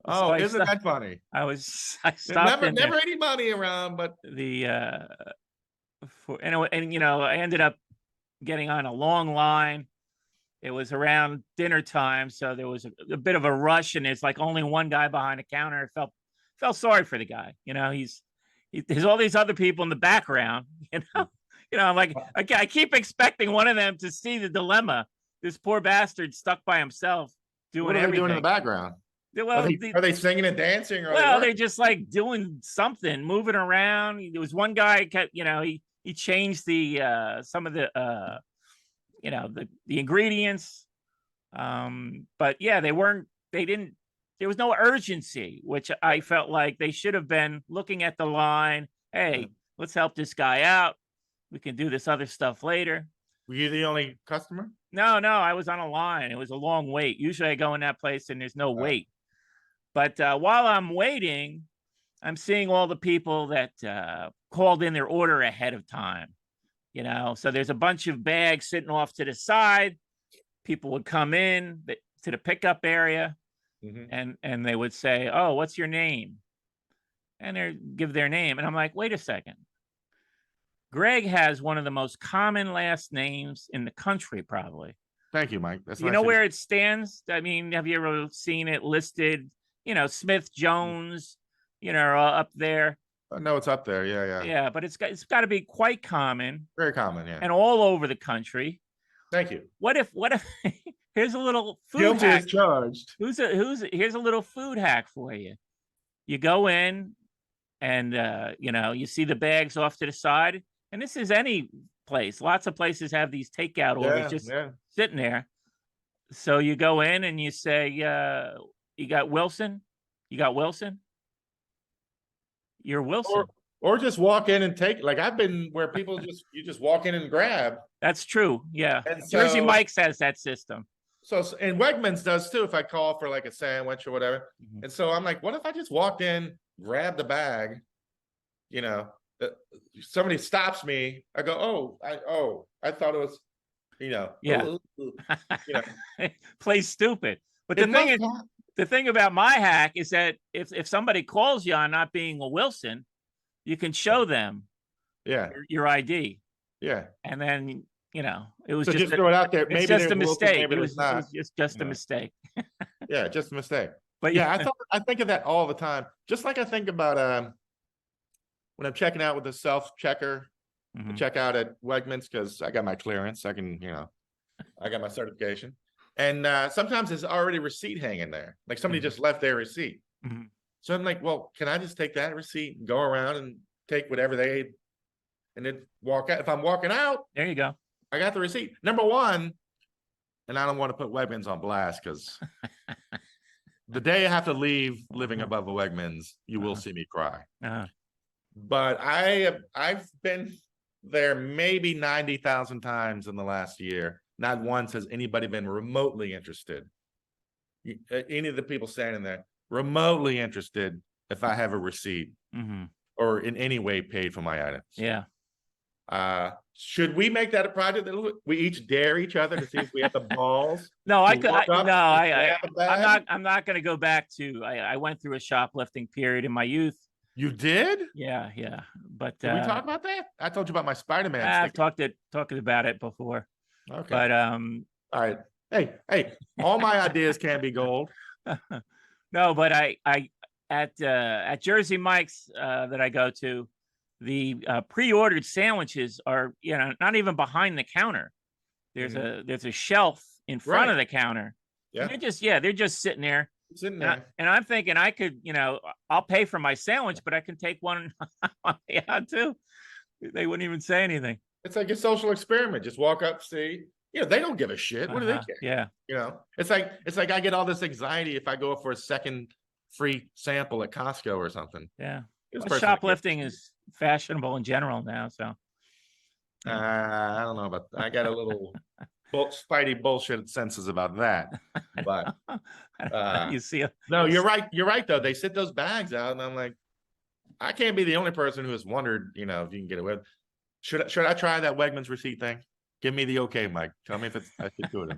Oh, so isn't that funny? I stopped. Never any money around, but I ended up getting on a long line. It was around dinner time, so there was a bit of a rush, and it's like only one guy behind the counter. I felt sorry for the guy. There's all these other people in the background. I'm like, I keep expecting one of them to see the dilemma. This poor bastard stuck by himself doing everything. What are they doing in the background? Well, are they singing and dancing? Or they're just like doing something, moving around. There was one guy kept, he changed the some of the the ingredients. But yeah, there was no urgency, which I felt like they should have been looking at the line. Hey, let's help this guy out. We can do this other stuff later. Were you the only customer? No, I was on a line. It was a long wait. Usually I go in that place and there's no wait. But while I'm waiting, I'm seeing all the people that called in their order ahead of time. So there's a bunch of bags sitting off to the side. People would come in to the pickup area and they would say, oh, what's your name? And they give their name. And I'm like, wait a second. Greg has one of the most common last names in the country, probably. Thank you, Mike. That's nice. Where it stands? I mean, have you ever seen it listed? Smith Jones, up there. No, it's up there. Yeah. Yeah, but it's got to be quite common. Very common, yeah. And all over the country. Thank you. What if here's a little food Guilty hack. Is charged. Here's a little food hack for you. You go in and you see the bags off to the side. And this is any place. Lots of places have these takeout orders just sitting there. So you go in and you say, "You got Wilson? You got Wilson? You're Wilson." Or just walk in and take. Like I've been where people you just walk in and grab. That's true. Yeah, And Jersey Mike's has that system. So and Wegmans does too. If I call for like a sandwich or whatever, and so I'm like, what if I just walked in, grab the bag? Somebody stops me. I go, I thought it was, Yeah. Play stupid. But the thing about my hack is that if somebody calls you on not being a Wilson, you can show them your ID. Yeah. And then, it was so just throw it out there. Maybe just a mistake. It was just a mistake. Yeah, just a mistake. But I think of that all the time. Just like I think about when I'm checking out with the self-checker, check out at Wegmans because I got my clearance. I can, I got my certification. And sometimes there's already a receipt hanging there. Like somebody just left their receipt. So I'm like, well, can I just take that receipt and go around and take whatever and then walk out? If I'm walking out, there you go. I got the receipt. Number one, and I don't want to put Wegmans on blast because the day I have to leave living above a Wegmans, you will see me cry. But I've been there maybe 90,000 times in the last year. Not once has anybody been remotely interested. Any of the people standing there remotely interested if I have a receipt or in any way paid for my items. Yeah. Should we make that a project that we each dare each other to see if we have the balls? No, I'm not going to go back to. I went through a shoplifting period in my youth. You did? Yeah. But did we talk about that? I told you about my Spider-Man. I've talked about it before. Okay. But all right. Hey, all my ideas can be gold. No, but at Jersey Mike's that I go to, the pre-ordered sandwiches are not even behind the counter. There's a shelf in front of the counter. Yeah. They're just sitting there. And I'm thinking I could, I'll pay for my sandwich, but I can take one on the out too. They wouldn't even say anything. It's like a social experiment. Just walk up, see. They don't give a shit. What do they care? Yeah. It's like I get all this anxiety if I go for a second free sample at Costco or something. Yeah. Shoplifting is fashionable in general now. So I don't know about that. I got a little spidey bullshit senses about that. But you see, no, you're right. You're right though. They sit those bags out, and I'm like, I can't be the only person who has wondered, if you can get away with. Should I try that Wegmans receipt thing? Give me the okay, Mike. Tell me if I should do it.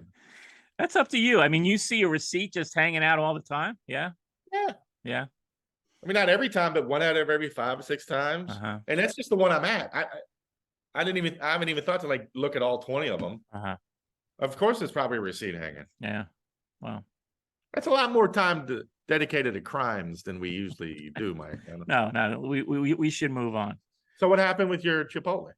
That's up to you. I mean, you see a receipt just hanging out all the time. Yeah. I mean, not every time, but one out of every 5 or 6 times. And that's just the one I'm at. I haven't even thought to look at all 20 of them. Of course, there's probably a receipt hanging. Yeah. Well, that's a lot more time dedicated to crimes than we usually do, Mike. No, we should move on. So what happened with your Chipotle?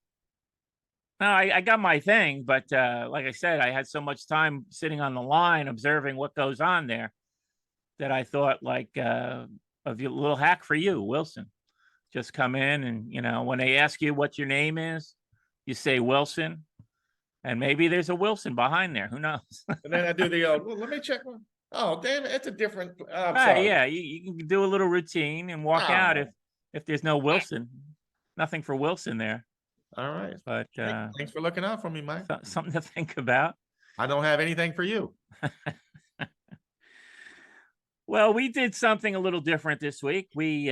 No, I got my thing, but like I said, I had so much time sitting on the line observing what goes on there that I thought of your little hack for you, Wilson. Just come in and, when they ask you what your name is, you say Wilson, and maybe there's a Wilson behind there. Who knows? And then I do the, let me check one. Oh, damn it. It's a different. Sorry. Yeah, you can do a little routine and walk out if there's no Wilson. Nothing for Wilson there. All right. But thanks for looking out for me, Mike. Something to think about. I don't have anything for you. Well, we did something a little different this week. We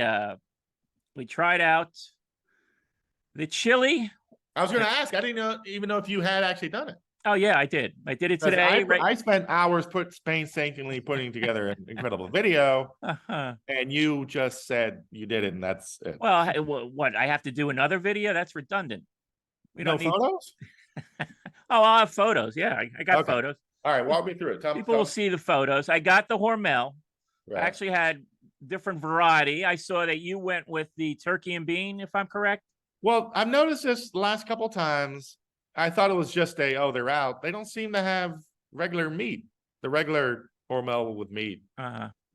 tried out the chili. I was going to ask. I didn't even know if you had actually done it. Oh yeah, I did. I did it today. I spent hours painstakingly putting together an incredible video, and you just said you did it, and that's it. Well, what? I have to do another video? That's redundant. We don't need photos. I'll have photos. Yeah, I got photos. All right, walk me through it. People will see the photos. I got the Hormel. Right. I actually had different variety. I saw that you went with the turkey and bean, if I'm correct. Well, I've noticed this the last couple of times. I thought it was just they're out. They don't seem to have regular meat. The regular Hormel with meat.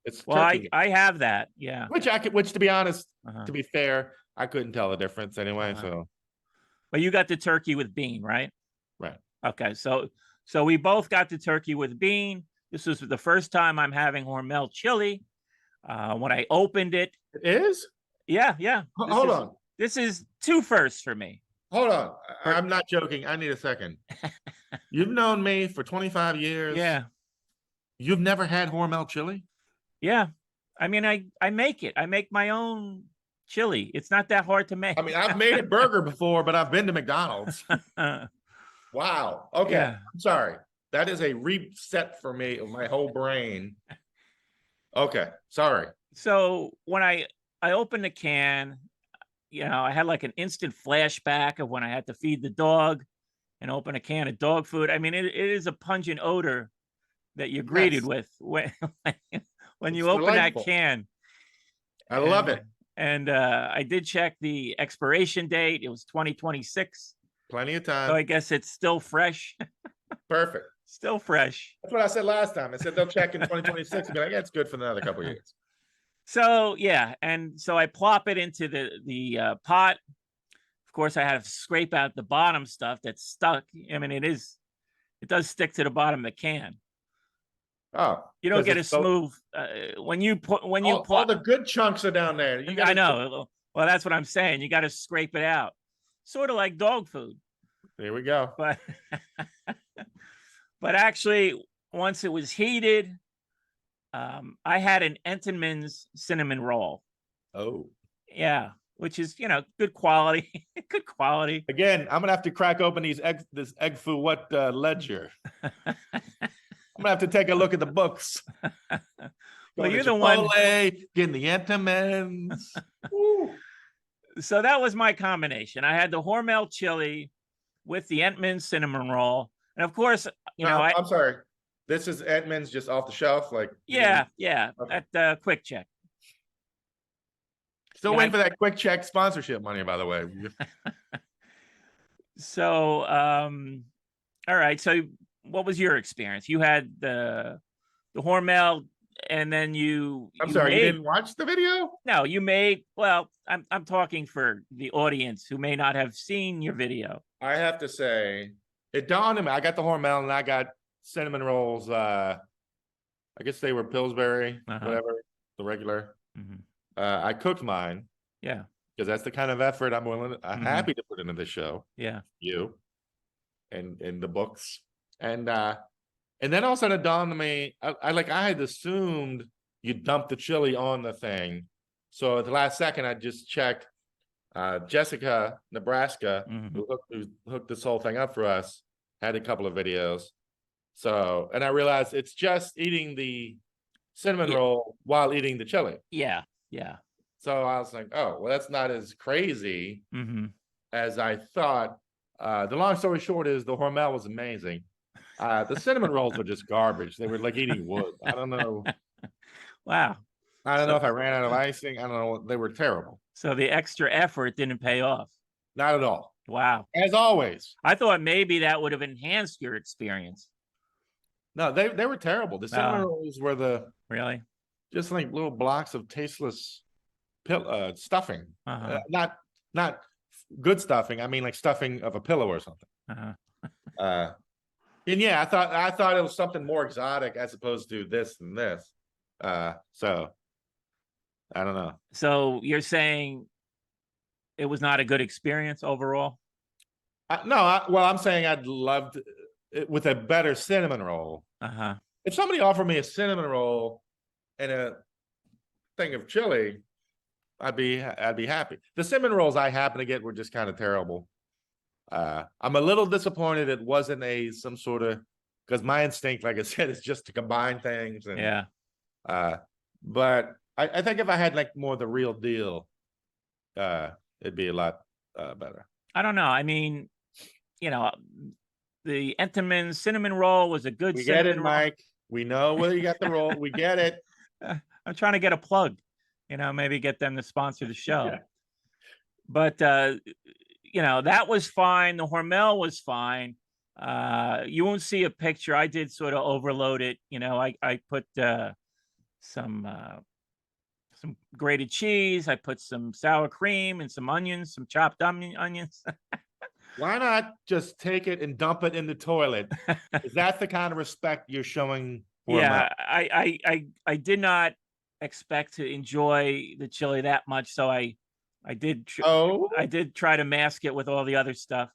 It's turkey. I have that. Yeah. Which to be honest, to be fair, I couldn't tell the difference anyway. So, but you got the turkey with bean, right? right. Okay, so we both got the turkey with bean. This was the first time I'm having Hormel chili. When I opened it, It is. yeah. Hold on. This is 2 firsts for me. Hold on. I'm not joking. I need a second. You've known me for 25 years. Yeah. You've never had Hormel chili? Yeah. I mean, I make it. I make my own chili. It's not that hard to make. I mean, I've made a burger before, but I've been to McDonald's. Wow. Okay. Yeah. I'm sorry. That is a reset for me of my whole brain. Okay. Sorry. So when I opened the can, I had like an instant flashback of when I had to feed the dog and open a can of dog food. I mean, it is a pungent odor that you're greeted with when you open delightful. that can. I love it. And I did check the expiration date. It was 2026. Plenty of time. So I guess it's still fresh. Perfect. Still fresh. That's what I said last time. I said they'll check in 2026 and be like, yeah, it's good for another couple of years. So yeah, and so I plop it into the pot. Of course, I had to scrape out the bottom stuff that's stuck. I mean, it does stick to the bottom of the can. Oh, you don't get a smooth when you all the good chunks are down there. I know. Well, that's what I'm saying. You got to scrape it out, sort of like dog food. There we go. But but actually, once it was heated, I had an Entenmann's cinnamon roll. Oh, yeah, which is good quality. Good quality. Again, I'm gonna have to crack open this egg foo what ledger. I'm gonna have to take a look at the books. Well, you're the one getting the Entenmann's. So that was my combination. I had the Hormel chili with the Entenmann's cinnamon roll, and of course, I'm sorry. This is Entenmann's just off the shelf, like yeah, okay. At Quick Check. Still waiting for that Quick Check sponsorship money, by the way. So, all right. So, what was your experience? You had the Hormel, and then you. I'm sorry, you didn't watch the video? No, you made. Well, I'm talking for the audience who may not have seen your video. I have to say, it dawned on me. I got the Hormel, and I got cinnamon rolls. I guess they were Pillsbury, whatever, the regular. I cooked mine. Yeah. Because that's the kind of effort I'm happy to put into this show. Yeah. You and in the books. And then all of a sudden it dawned on me, I had assumed you dump the chili on the thing. So at the last second, I just checked Jessica, Nebraska, who hooked this whole thing up for us, had a couple of videos. So, and I realized it's just eating the cinnamon roll while eating the chili. Yeah. Yeah. So I was like, oh, well, that's not as crazy as I thought. The long story short is the Hormel was amazing. The cinnamon rolls were just garbage. They were like eating wood. I don't know. Wow. I don't know if I ran out of icing. I don't know. They were terrible. So the extra effort didn't pay off. Not at all. Wow. As always. I thought maybe that would have enhanced your experience. No, they were terrible. The cinnamon rolls were really just like little blocks of tasteless stuffing. Not good stuffing. I mean, like stuffing of a pillow or something. And yeah, I thought it was something more exotic as opposed to this and this. So I don't know. So you're saying it was not a good experience overall? Well, I'm saying I'd loved it with a better cinnamon roll. If somebody offered me a cinnamon roll and a thing of chili, I'd be happy. The cinnamon rolls I happen to get were just kind of terrible. I'm a little disappointed it wasn't some sort of, because my instinct, like I said, is just to combine things. And, yeah. But I think if I had like more the real deal, it'd be a lot better. I don't know. I mean, the Entenmann's cinnamon roll was a good. We get it, Mike. We know where you got the roll. We get it. I'm trying to get a plug. Maybe get them to sponsor the show. Yeah. But that was fine. The Hormel was fine. You won't see a picture. I did sort of overload it. I put some some grated cheese. I put some sour cream and some onions, some chopped onions. Why not just take it and dump it in the toilet? Is that the kind of respect you're showing Hormel? Yeah, I did not expect to enjoy the chili that much, so I did try to mask it with all the other stuff.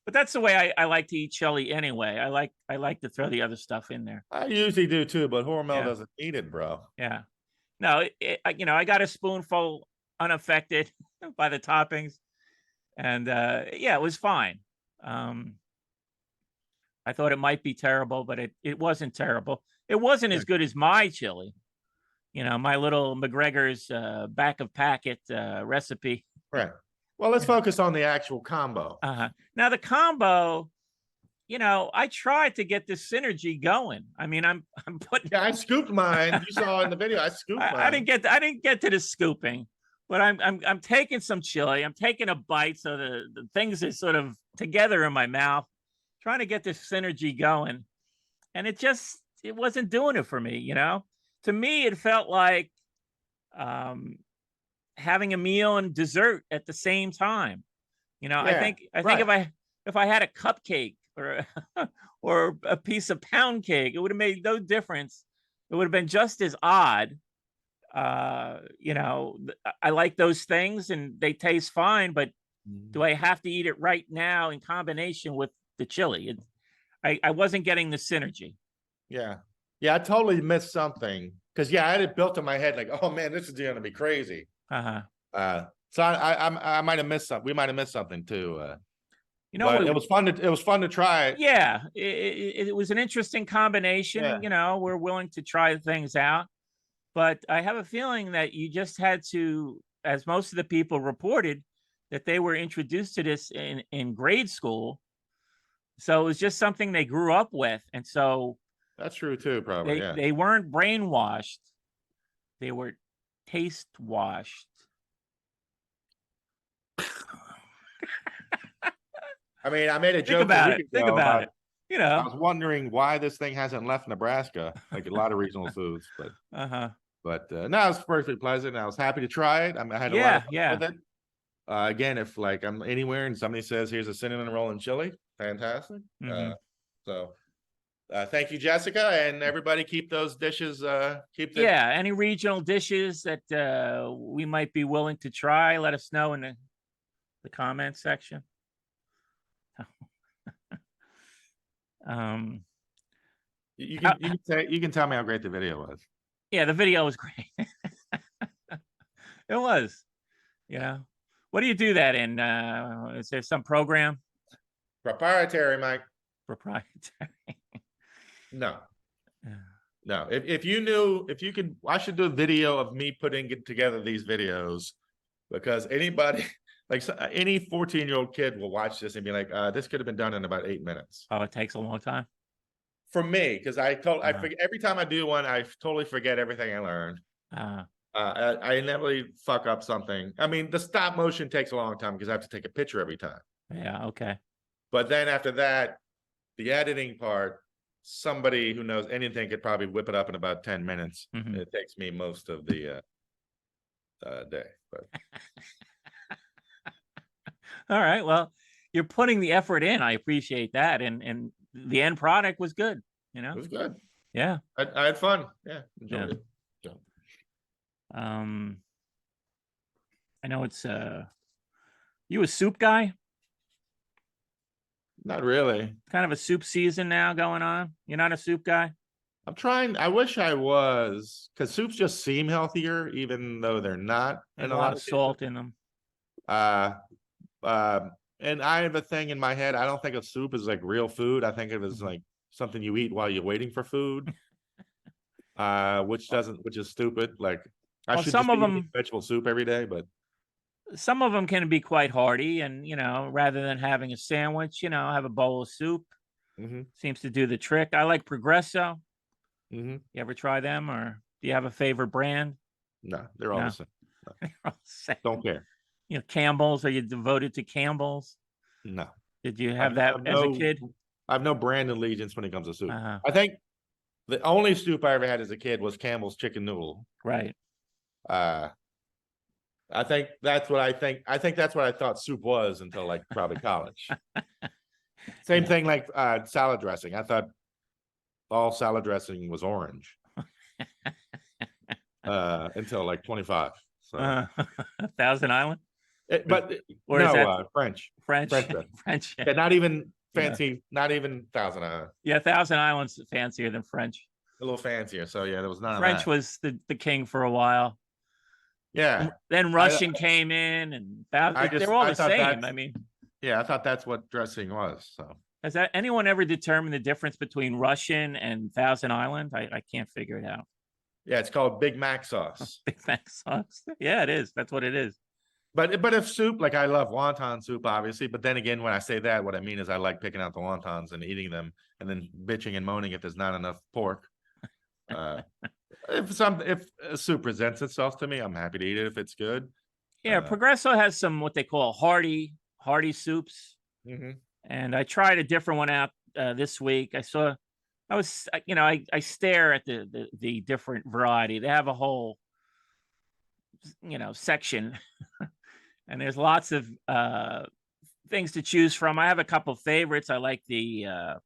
But that's the way I like to eat chili anyway. I like to throw the other stuff in there. I usually do too, but Hormel Yeah. doesn't eat it, bro. Yeah. No, I got a spoonful unaffected by the toppings, and yeah, it was fine. I thought it might be terrible, but it wasn't terrible. It wasn't as good as my chili. My little McGregor's back of packet recipe. Right. Well, let's focus on the actual combo. Now the combo, I tried to get this synergy going. I mean, I'm putting. Yeah, I scooped mine. You saw in the video. I scooped mine. I didn't get to the scooping, but I'm taking some chili. I'm taking a bite, so the things are sort of together in my mouth, trying to get this synergy going, and it wasn't doing it for me. To me, it felt like having a meal and dessert at the same time. I think if I had a cupcake or or a piece of pound cake, it would have made no difference. It would have been just as odd. I like those things and they taste fine, but do I have to eat it right now in combination with the chili? I wasn't getting the synergy. Yeah. I totally missed something because I had it built in my head like, oh man, this is going to be crazy. So I might have missed something. We might have missed something too. But it was fun to try it. Yeah, it was an interesting combination. Yeah. We're willing to try things out, but I have a feeling that you just had to, as most of the people reported, that they were introduced to this in grade school. So it was just something they grew up with, and so that's true too. Probably they weren't brainwashed; they were taste washed. I mean, I made a joke Think about it. I was wondering why this thing hasn't left Nebraska, like a lot of regional foods, but no, it's perfectly pleasant. I was happy to try it. I had a lot of fun with it. Again, if like I'm anywhere and somebody says, "Here's a cinnamon roll and chili," fantastic. Thank you, Jessica, and everybody. Keep those dishes. Any regional dishes that we might be willing to try, let us know in the comments section. You can tell me how great the video was. Yeah, the video was great. It was. What do you do that in? Is there some program? Proprietary, Mike. Proprietary. No. If you could, I should do a video of me putting together these videos, because anybody, like any 14-year-old kid will watch this and be like, this could have been done in about 8 minutes. Oh, it takes a long time? For me, because I forget every time I do one, I totally forget everything I learned. I never fuck up something. I mean, the stop motion takes a long time because I have to take a picture every time. Yeah, okay. But then after that, the editing part, somebody who knows anything could probably whip it up in about 10 minutes. It takes me most of the day. But all right, well, you're putting the effort in. I appreciate that, and the end product was good. It was good. Yeah, I had fun. Yeah, enjoyed it. So. I know it's you a soup guy? Not really. Kind of a soup season now going on. You're not a soup guy? I'm trying. I wish I was, because soups just seem healthier, even though they're not. And a lot of salt in them. And I have a thing in my head. I don't think of soup as like real food. I think of it as like something you eat while you're waiting for food. Which is stupid. Like I should some just of them vegetable soup every day, but some of them can be quite hearty, and rather than having a sandwich, have a bowl of soup. Seems to do the trick. I like Progresso. You ever try them, or do you have a favorite brand? No, they're all the same. No. They're all the same. Don't care. Campbell's. Are you devoted to Campbell's? No. Did you have that as a kid? I have no brand allegiance when it comes to soup. I think the only soup I ever had as a kid was Campbell's chicken noodle. Right. Uh, I think that's what I think. I think that's what I thought soup was until like probably college. Same thing like salad dressing. I thought all salad dressing was orange until like 25. So, Thousand Island, but or is that French. French? Dressing. French. Yeah, not even Yeah. fancy. Not even Thousand Island. Yeah, Thousand Island's fancier than French. A little fancier. So yeah, there was none French of that. was the king for a while. Yeah. Then Russian came in, and they're all the same. I mean, yeah, I thought that's what dressing was. So has anyone ever determined the difference between Russian and Thousand Island? I can't figure it out. yeah, it's called Big Mac sauce. Big Mac sauce. Yeah, it is. That's what it is. But if soup, like I love wonton soup, obviously. But then again, when I say that, what I mean is I like picking out the wontons and eating them, and then bitching and moaning if there's not enough pork. If a soup presents itself to me, I'm happy to eat it if it's good. Yeah, Progresso has some what they call hearty soups, and I tried a different one out this week. I stare at the different variety. They have a whole section, and there's lots of things to choose from. I have a couple favorites. I like the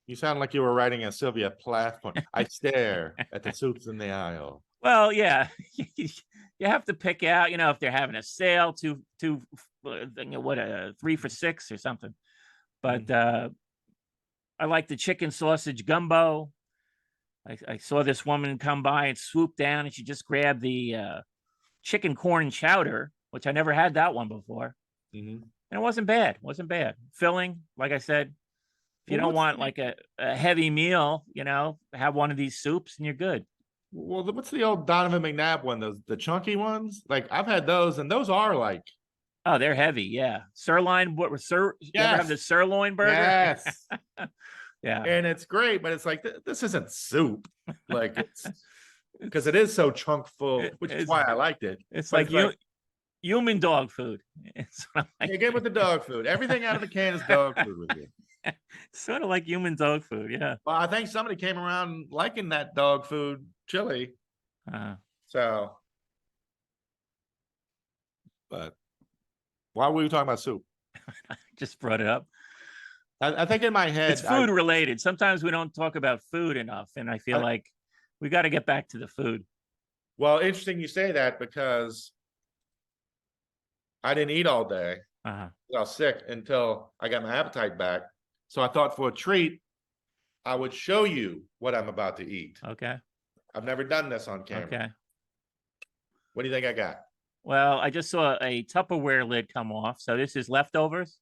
You sound like you were writing a Sylvia Plath poem. I stare at the soups in the aisle. Well, yeah, you have to pick out, if they're having a sale, 3 for $6 or something. But I like the chicken sausage gumbo. I saw this woman come by and swoop down, and she just grabbed the chicken corn chowder, which I never had that one before. And it wasn't bad. Filling, like I said. If you don't want like a heavy meal, have one of these soups and you're good. Well, what's the old Donovan McNabb one? The chunky ones? Like I've had those, and those are like, oh, they're heavy. Yeah, sirloin. You ever have the sirloin burger? Yes. Yeah, and it's great, but it's like this isn't soup. Like it's because it is so chunk full, which is why I liked it. It's like human dog food. You get with the dog food. Everything out of the can is dog food with you. Sort of like human dog food, yeah. Well, I think somebody came around liking that dog food chili. So, but why were we talking about soup? Just brought it up. I think in my head, it's food related. Sometimes we don't talk about food enough, and I feel like we got to get back to the food. Well, interesting you say that because I didn't eat all day. I was sick until I got my appetite back. So I thought for a treat, I would show you what I'm about to eat. Okay. I've never done this on camera. Okay. What do you think I got? Well, I just saw a Tupperware lid come off. So this is leftovers?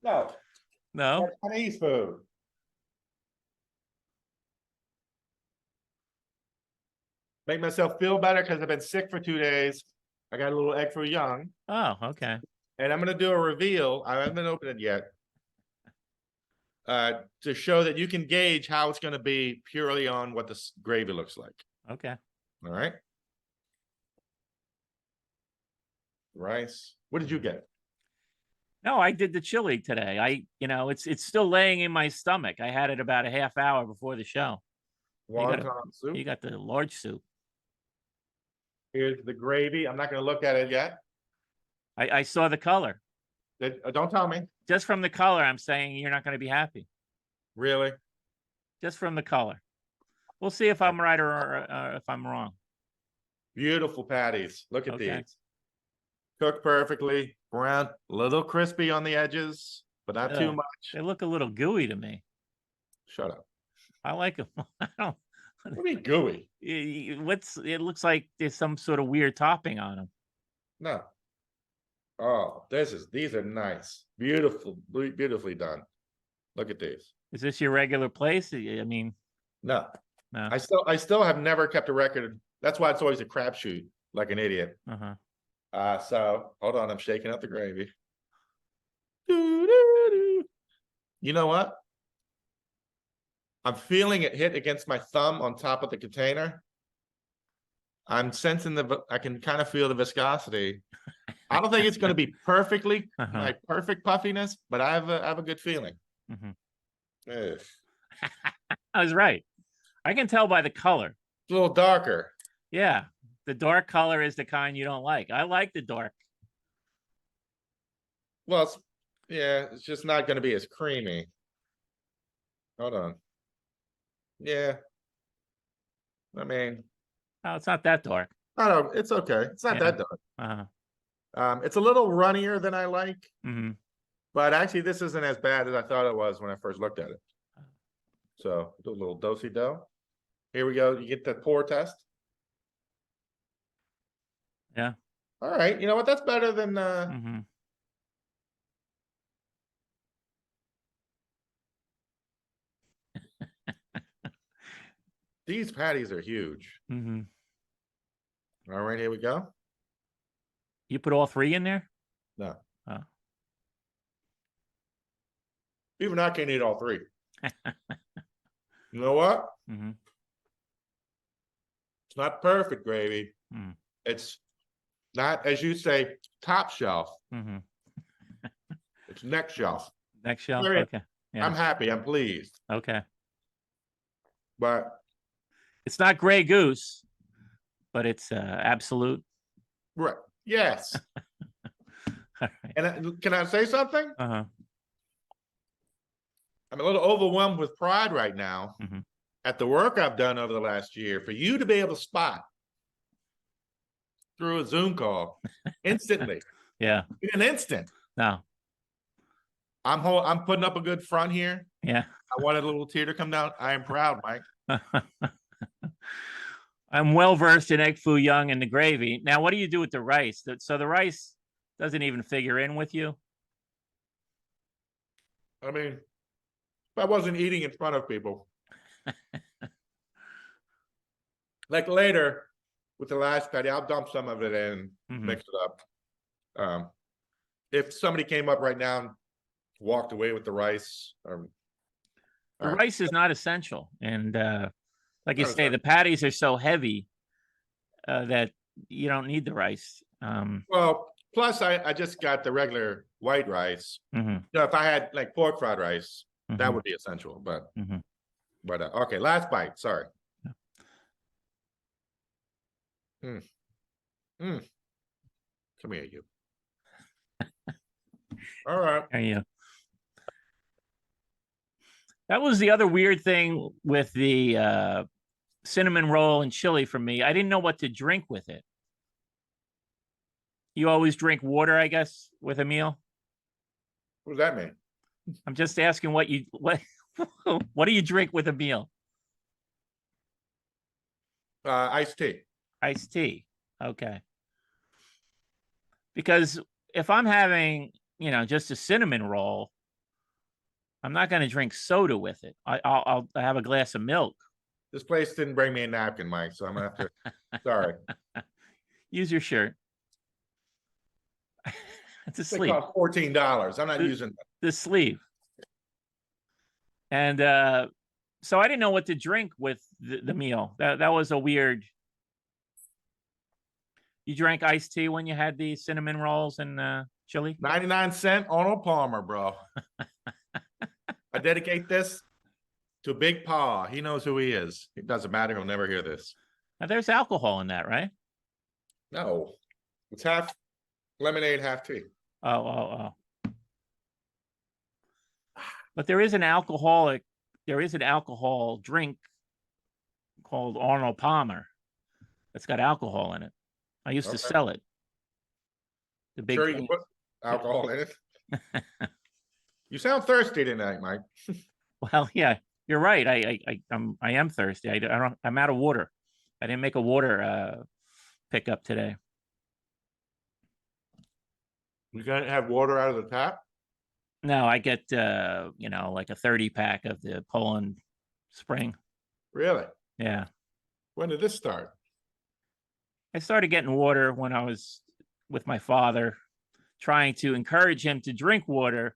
No. No? Chinese food. Make myself feel better because I've been sick for 2 days. I got a little egg for young. Oh, okay. And I'm going to do a reveal. I haven't opened it yet. To show that you can gauge how it's going to be purely on what the gravy looks like. Okay. All right. Rice. What did you get? No, I did the chili today. It's still laying in my stomach. I had it about a half hour before the show. Wonton soup. You got the large soup. Here's the gravy. I'm not going to look at it yet. I saw the color. Don't tell me. Just from the color, I'm saying you're not going to be happy. Really? Just from the color. We'll see if I'm right or if I'm wrong. Beautiful patties. Look at these. Cooked perfectly. Brown, a little crispy on the edges, but not too much. They look a little gooey to me. Shut up. I like them. I don't. What do you mean gooey? It looks like there's some sort of weird topping on them. No. Oh, these are nice. Beautifully done. Look at these. Is this your regular place? I mean, no. I still have never kept a record. That's why it's always a crapshoot, like an idiot. So hold on, I'm shaking up the gravy. You know what? I'm feeling it hit against my thumb on top of the container. I'm sensing I can kind of feel the viscosity. I don't think it's going to be perfectly like perfect puffiness, but I have a good feeling. I was right. I can tell by the color. It's a little darker. Yeah. The dark color is the kind you don't like. I like the dark. Well, it's just not going to be as creamy. Hold on. Yeah. I mean, Oh, it's not that dark. I don't. It's okay. It's not that dark. It's a little runnier than I like, but actually, this isn't as bad as I thought it was when I first looked at it. So, do a little do-si-do. Here we go. You get the pour test. Yeah. All right. You know what? That's better than. These patties are huge. All right, here we go. You put all 3 in there? No. Oh. Even I can't eat all 3. You know what? It's not perfect gravy. It's not, as you say, top shelf. It's next shelf. Next shelf. Okay. Yeah. I'm happy. I'm pleased. Okay. But it's not Grey Goose, but it's absolute. Right. Yes. Right. And can I say something? I'm a little overwhelmed with pride right now at the work I've done over the last year for you to be able to spot through a Zoom call instantly. Yeah. In an instant. No. I'm putting up a good front here. Yeah. I wanted a little tear to come down. I am proud, Mike. I'm well versed in egg foo young and the gravy. Now, what do you do with the rice? So the rice doesn't even figure in with you? I mean, if I wasn't eating in front of people. Like later, with the last patty, I'll dump some of it in, mix it up. If somebody came up right now and walked away with the rice. The rice is not essential. And like you say, the patties are so heavy that you don't need the rice. Well, plus I just got the regular white rice. You know, if I had like pork fried rice, that would be essential. But okay, last bite. Sorry. Come here, you. All right. There you go. That was the other weird thing with the cinnamon roll and chili for me. I didn't know what to drink with it. You always drink water, I guess, with a meal? What does that mean? I'm just asking what what do you drink with a meal? Iced tea. Iced tea. Okay. Because if I'm having, just a cinnamon roll, I'm not going to drink soda with it. I'll have a glass of milk. This place didn't bring me a napkin, Mike, so I'm going to have to, sorry. Use your shirt. It's a sleeve. They cost $14. I'm not using the sleeve. And so I didn't know what to drink with the meal. That was a weird. You drank iced tea when you had the cinnamon rolls and chili? 99-cent Arnold Palmer, bro. I dedicate this to Big Pa. He knows who he is. It doesn't matter. He'll never hear this. Now, there's alcohol in that, right? No. It's half lemonade, half tea. Oh. But there is an alcohol drink called Arnold Palmer that's got alcohol in it. I used to sell it. The big you can put alcohol in it. You sound thirsty tonight, Mike. Well, yeah, you're right. I am thirsty. I'm out of water. I didn't make a water pickup today. You gonna have water out of the tap? No, I get like a 30-pack of the Poland Spring. Really? Yeah. When did this start? I started getting water when I was with my father, trying to encourage him to drink water,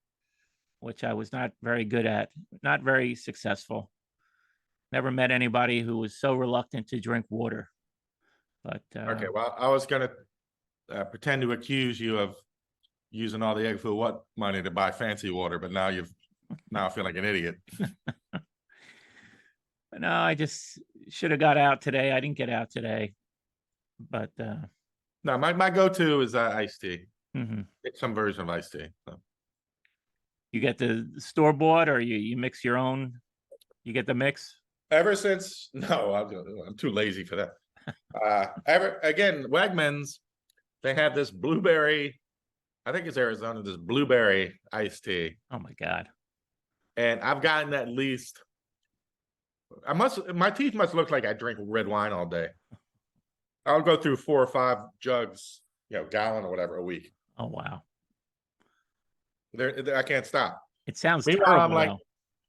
which I was not very good at, not very successful. Never met anybody who was so reluctant to drink water. But okay, well, I was going to pretend to accuse you of using all the egg foo money to buy fancy water, but now I feel like an idiot. No, I just should have got out today. I didn't get out today, but No, my go-to is iced tea. mhm. It's some version of iced tea. So. You get the store bought, or you mix your own. You get the mix. Ever since, no, I'm too lazy for that. Again, Wegmans, they have this blueberry. I think it's Arizona. This blueberry iced tea, Oh my God. and I've gotten at least. My teeth must look like I drink red wine all day. I'll go through 4 or 5 jugs, gallon or whatever a week. Oh wow. I can't stop. It sounds Meanwhile, terrible.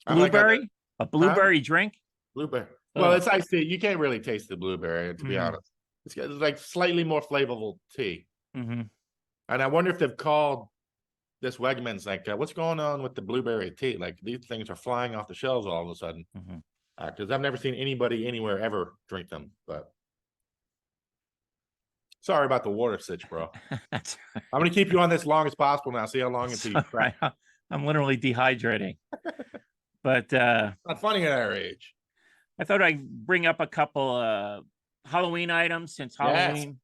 I'm Though. like, Blueberry? A blueberry drink? Blueberry. Well, Ugh. it's iced tea. You can't really taste the blueberry, to be honest. It's like slightly more flavorful tea. Mm-hmm. And I wonder if they've called this Wegmans like, what's going on with the blueberry tea? Like these things are flying off the shelves all of a sudden. Because I've never seen anybody anywhere ever drink them. But sorry about the water sitch, bro. That's right. I'm going to keep you on this long as possible now. See how long until you crack. Right. I'm literally dehydrating. But Not funny at our age. I thought I'd bring up a couple Halloween items since Halloween. Yes.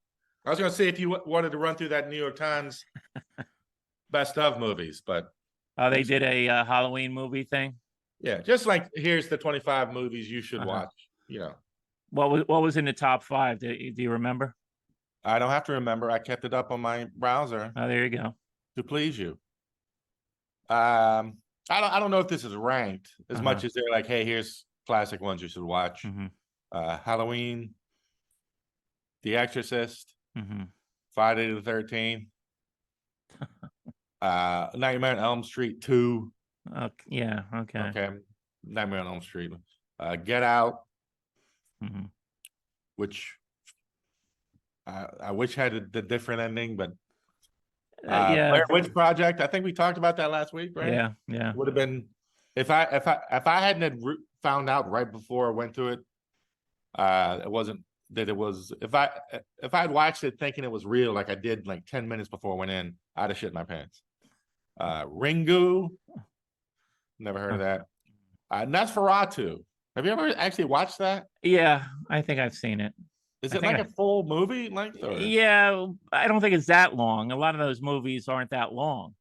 I was going to say if you wanted to run through that New York Times best of movies, but they did a Halloween movie thing. Yeah, just like here's the 25 movies you should watch. What was in the top 5? Do you remember? I don't have to remember. I kept it up on my browser. Oh, there you go. To please you. I don't know if this is ranked as much as they're like, hey, here's classic ones you should watch. Halloween, The Exorcist, Friday the 13th, Nightmare on Elm Street 2. Yeah, okay. Nightmare on Elm Street. Get Out, which I wish had the different ending, but yeah. Blair Witch Project. I think we talked about that last week, right? Yeah. Would have been if I hadn't found out right before I went to it. It wasn't that it was. If I had watched it thinking it was real, like I did, like 10 minutes before I went in, I'd have shit my pants. Ringu. Never heard of that. Nosferatu. Have you ever actually watched that? Yeah, I think I've seen it. Is it like a full movie length? Or? Yeah, I don't think it's that long. A lot of those movies aren't that long.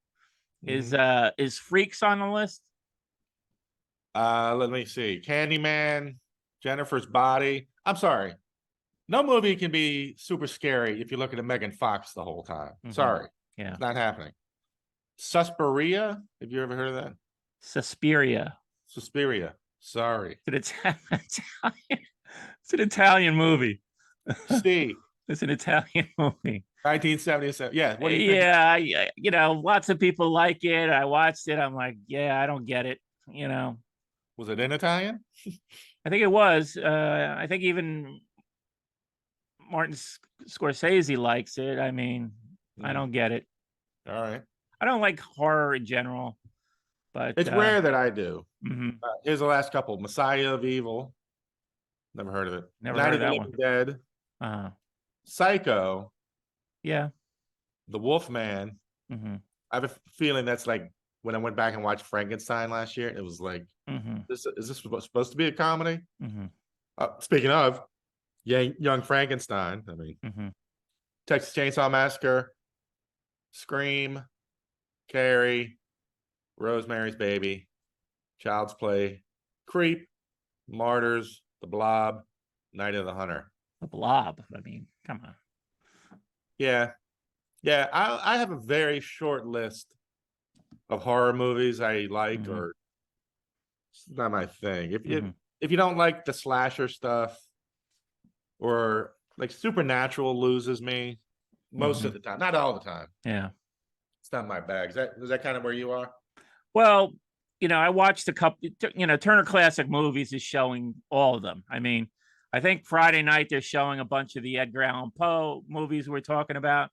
Is Freaks on the list? Let me see. Candyman, Jennifer's Body. I'm sorry. No movie can be super scary if you're looking at Megan Fox the whole time. Sorry. Yeah. It's not happening. Suspiria. Have you ever heard of that? Suspiria. Sorry. It's an Italian movie. Steve. It's an Italian movie. 1977. Yeah. What do you think? Yeah, lots of people like it. I watched it. I'm like, yeah, I don't get it. Was it in Italian? I think it was. I think even Martin Scorsese likes it. I mean, I don't get it. All right. I don't like horror in general, but it's rare that I do. Here's the last couple: Messiah of Evil. Never heard of it. Never heard of that one. Dead. Psycho. Yeah. The Wolfman. I have a feeling that's like when I went back and watched Frankenstein last year. It was like, is this supposed to be a comedy? Speaking of Young Frankenstein, I mean, Texas Chainsaw Massacre, Scream, Carrie, Rosemary's Baby, Child's Play, Creep, Martyrs, The Blob, Night of the Hunter. The Blob. I mean, come on. Yeah. I have a very short list of horror movies I like, or it's not my thing. If you don't like the slasher stuff, or like Supernatural loses me most of the time, not all the time. Yeah. It's not my bag. Is that kind of where you are? Well, I watched a couple, Turner Classic Movies is showing all of them. I mean, I think Friday night they're showing a bunch of the Edgar Allan Poe movies we're talking about.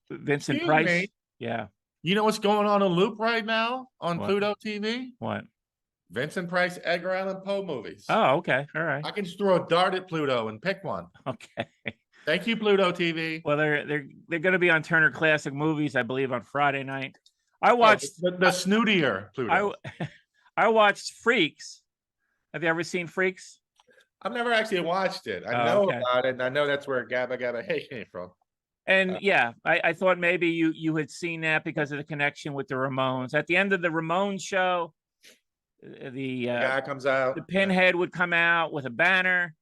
Vincent Price. Me. Yeah. You know what's going on loop right now on Pluto TV? What? Vincent Price, Edgar Allan Poe movies. Oh, okay. All right. I can just throw a dart at Pluto and pick one. Okay. Thank you, Pluto TV. Well, they're going to be on Turner Classic Movies, I believe, on Friday night. I watched the snootier Pluto. I watched Freaks, Have you ever seen Freaks? I've never actually watched it. I Oh, know okay. about it, and I know that's where Gabba Gabba Hey came from. And yeah, I thought maybe you had seen that because of the connection with the Ramones. At the end of the Ramones show, The guy comes out. the Pinhead would come out with a banner,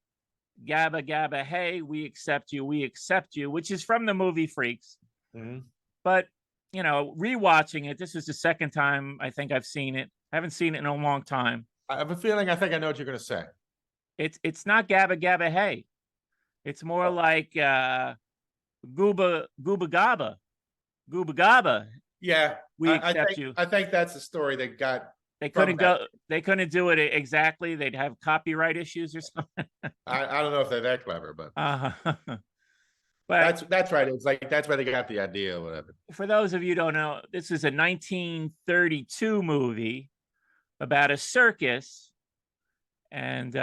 "Gabba Gabba Hey, we accept you," which is from the movie Freaks. Mhm. But rewatching it, this is the second time I think I've seen it. I haven't seen it in a long time. I have a feeling I think I know what you're going to say. It's not Gabba Gabba Hey. It's more like Gooba Gooba Gabba. Gooba Gabba. Yeah, We accept you. I think that's the story that got. They couldn't go. They couldn't do it exactly. They'd have copyright issues or something. I don't know if they're that clever, but But that's right. It's like that's where they got the idea or whatever. for those of you who don't know, this is a 1932 movie about a circus, and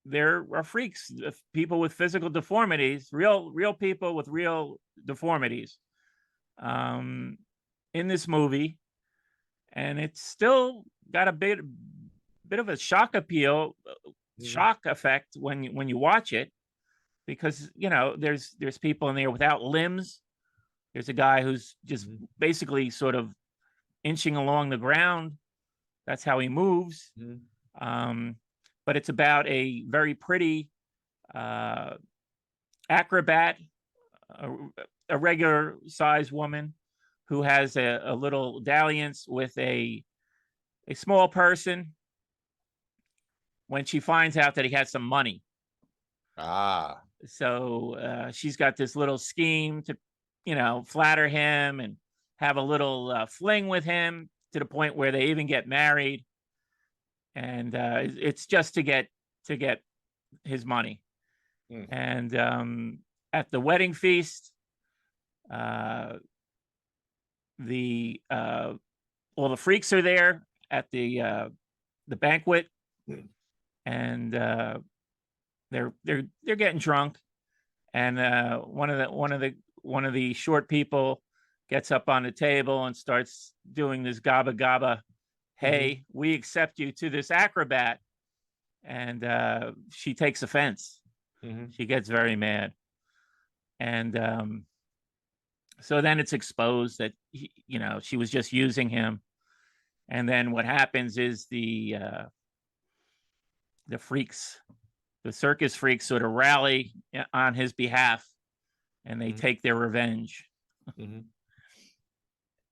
there are freaks, people with physical deformities, real people with real deformities, in this movie, and it's still got a bit of a shock appeal, shock effect when you watch it, because there's people in there without limbs. There's a guy who's just basically sort of inching along the ground. That's how he moves. But it's about a very pretty acrobat, a regular sized woman who has a little dalliance with a small person when she finds out that he has some money. So she's got this little scheme to, flatter him and have a little fling with him, to the point where they even get married. And it's just to get his money. And at the wedding feast, all the freaks are there at the banquet, and they're getting drunk, and one of the short people gets up on the table and starts doing this Gabba Gabba Hey, we accept you to this acrobat, and she takes offense. She gets very mad, and so then it's exposed that she was just using him. And then what happens is the freaks, the circus freaks, sort of rally on his behalf, and they take their revenge.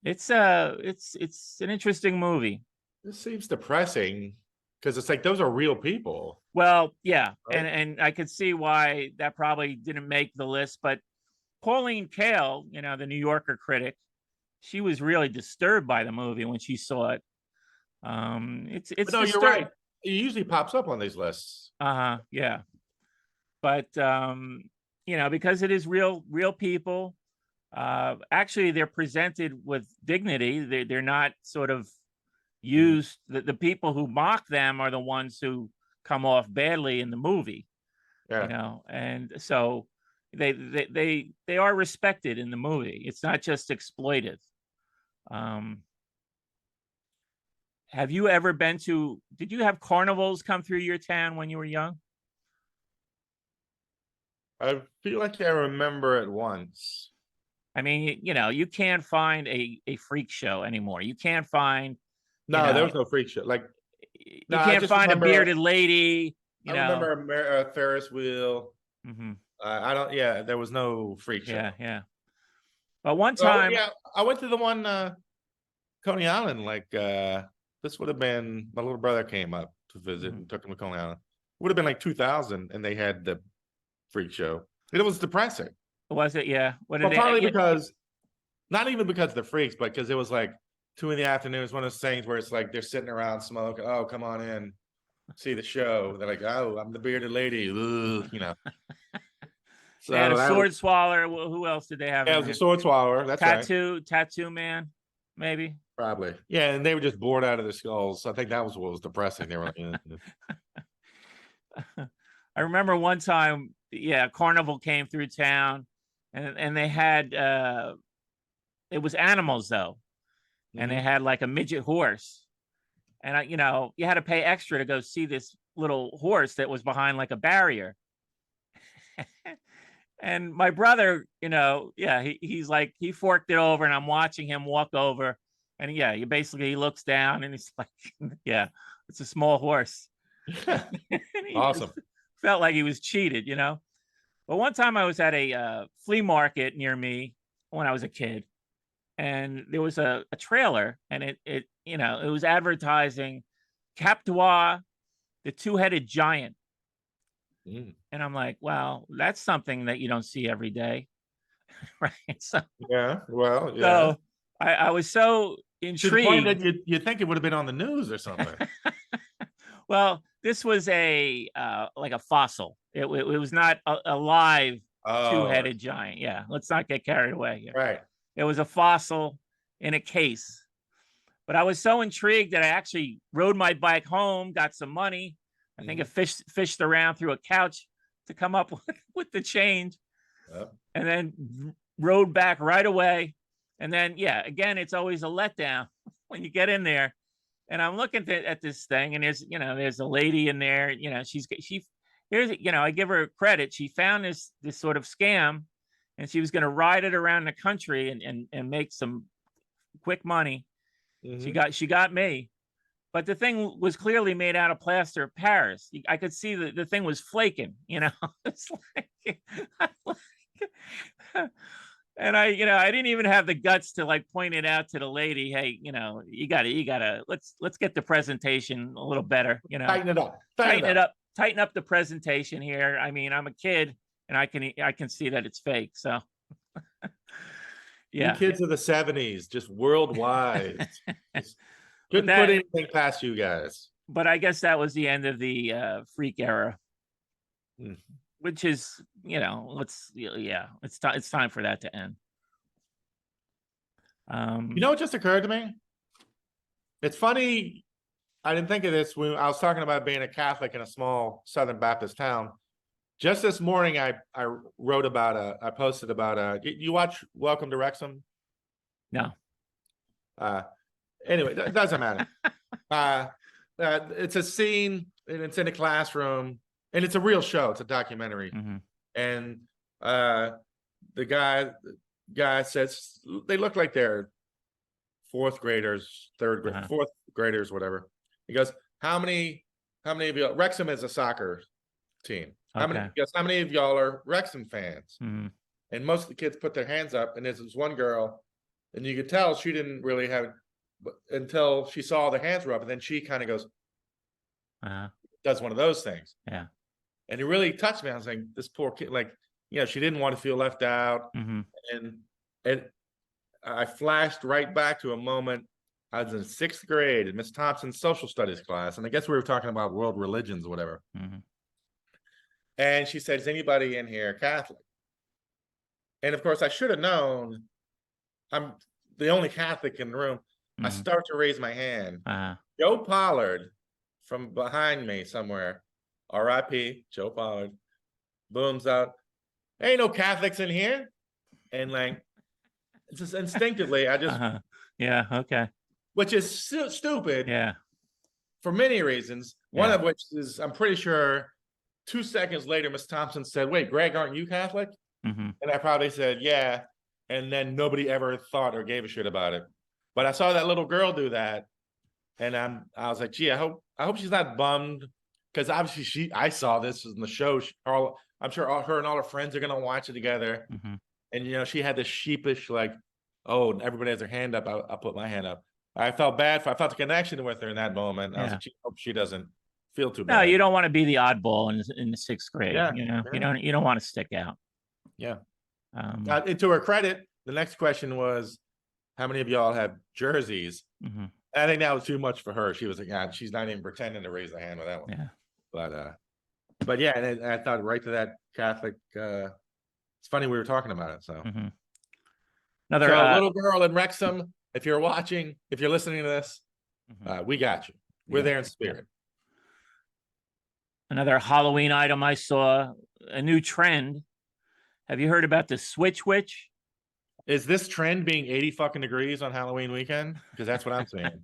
It's an interesting movie. This seems depressing because it's like those are real people. Well, yeah, right? and I could see why that probably didn't make the list. But Pauline Kael, the New Yorker critic, she was really disturbed by the movie when she saw it. It's no, you're right. It usually pops up on these lists. Yeah, but because it is real people. Actually, they're presented with dignity. They're not sort of used. The people who mock them are the ones who come off badly in the movie. And so they are respected in the movie. It's not just exploitive. Have you ever did you have carnivals come through your town when you were young? I feel like I remember it once. I mean, you can't find a freak show anymore. You can't find. No, there was no freak show. Like, you can't find a bearded lady. I remember a Ferris wheel. I don't. Yeah, there was no freak show. Yeah. But one time, I went to the one Coney Island. Like this would have been my little brother came up to visit and took him to Coney Island. Would have been like 2000, and they had the freak show. And it was depressing. Was it? Yeah. Probably because, not even because of the freaks, but because it was like 2 PM. It's one of those things where it's like they're sitting around smoking. Oh, come on in, see the show. They're like, oh, I'm the bearded lady. Ooh, So they had a sword swallower. Who else did they have? Yeah, it was a sword swallower. That's tattoo man, maybe. Probably. Yeah, and they were just bored out of their skulls. I think that was what was depressing. They were like, I remember one time, Carnival came through town, and they had it was animals though, and they had like a midget horse, and you had to pay extra to go see this little horse that was behind like a barrier. And my brother, yeah, he's like, he forked it over, and I'm watching him walk over, and yeah, he looks down, and he's like, yeah, it's a small horse. And he Awesome. just felt like he was cheated. But one time I was at a flea market near me when I was a kid, and there was a trailer, and it was advertising Cap D'Oie, the two-headed giant. Mm. And I'm like, wow, that's something that you don't see every day. Right. So Yeah. Well, yeah. so I was so To the point that intrigued. you think it would have been on the news or something. Well, this was a like a fossil. It was not a live Oh, two-headed giant. Yeah, let's not get carried away here. right. It was a fossil in a case. But I was so intrigued that I actually rode my bike home, got some money. I think I fished around through a couch to come up with the change, Yep. and then rode back right away. And then, yeah, again, it's always a letdown when you get in there. And I'm looking at this thing, and there's a lady in there. Here's, I give her credit. She found this sort of scam, and she was going to ride it around the country and make some quick money. She got me. But the thing was clearly made out of plaster of Paris. I could see the thing was flaking, It's like, and I didn't even have the guts to like point it out to the lady. Hey, you gotta, let's get the presentation a little better, Tighten it up. Tighten up the presentation here. I mean, I'm a kid, and I can see that it's fake. So yeah. You kids of the 70s, just worldwide. Couldn't put anything past you guys. But I guess that was the end of the freak era, which is, it's time for that to end. What just occurred to me? It's funny. I didn't think of this when I was talking about being a Catholic in a small Southern Baptist town. Just this morning, I wrote about I posted about you watch Welcome to Wrexham? No. Anyway, it doesn't matter. It's a scene, and it's in a classroom, and it's a real show. It's a documentary. And the guy says they look like they're fourth graders, fourth graders, whatever. He goes, how many of you? Wrexham is a soccer team. How many of y'all are Wrexham fans? And most of the kids put their hands up, and there's this one girl, and you could tell she didn't really have, until she saw the hands were up, and then she kind of goes, does one of those things. Yeah. And it really touched me. I was like, this poor kid, like, she didn't want to feel left out. And I flashed right back to a moment. I was in 6th grade in Miss Thompson's social studies class, and I guess we were talking about world religions or whatever. And she said, is anybody in here Catholic? And of course, I should have known. I'm the only Catholic in the room. I start to raise my hand. Joe Pollard from behind me somewhere, R.I.P. Joe Pollard, booms out, ain't no Catholics in here. And like, just instinctively, I just, yeah, okay. Which is stupid. Yeah. For many reasons. One of which is, I'm pretty sure 2 seconds later, Miss Thompson said, wait, Greg, aren't you Catholic? And I probably said, yeah. And then nobody ever thought or gave a shit about it. But I saw that little girl do that. And I was like, gee, I hope she's not bummed. Because obviously I saw this in the show. I'm sure her and all her friends are going to watch it together. And, she had this sheepish, like, oh, everybody has their hand up. I'll put my hand up. I felt bad. I felt the connection with her in that moment. I was like, gee, I hope she doesn't feel too bad. No, you don't want to be the oddball in the 6th grade. Yeah, you don't want to stick out. Yeah. And to her credit, the next question was, how many of y'all have jerseys? I think that was too much for her. She was like, yeah, she's not even pretending to raise the hand with that one. Yeah. But yeah, and I thought right to that Catholic. It's funny we were talking about it. So another little girl in Wrexham, if you're watching, if you're listening to this, we got you. We're there in spirit. Another Halloween item I saw, a new trend. Have you heard about the Switch Witch? Is this trend being 80 fucking degrees on Halloween weekend? Because that's what I'm saying.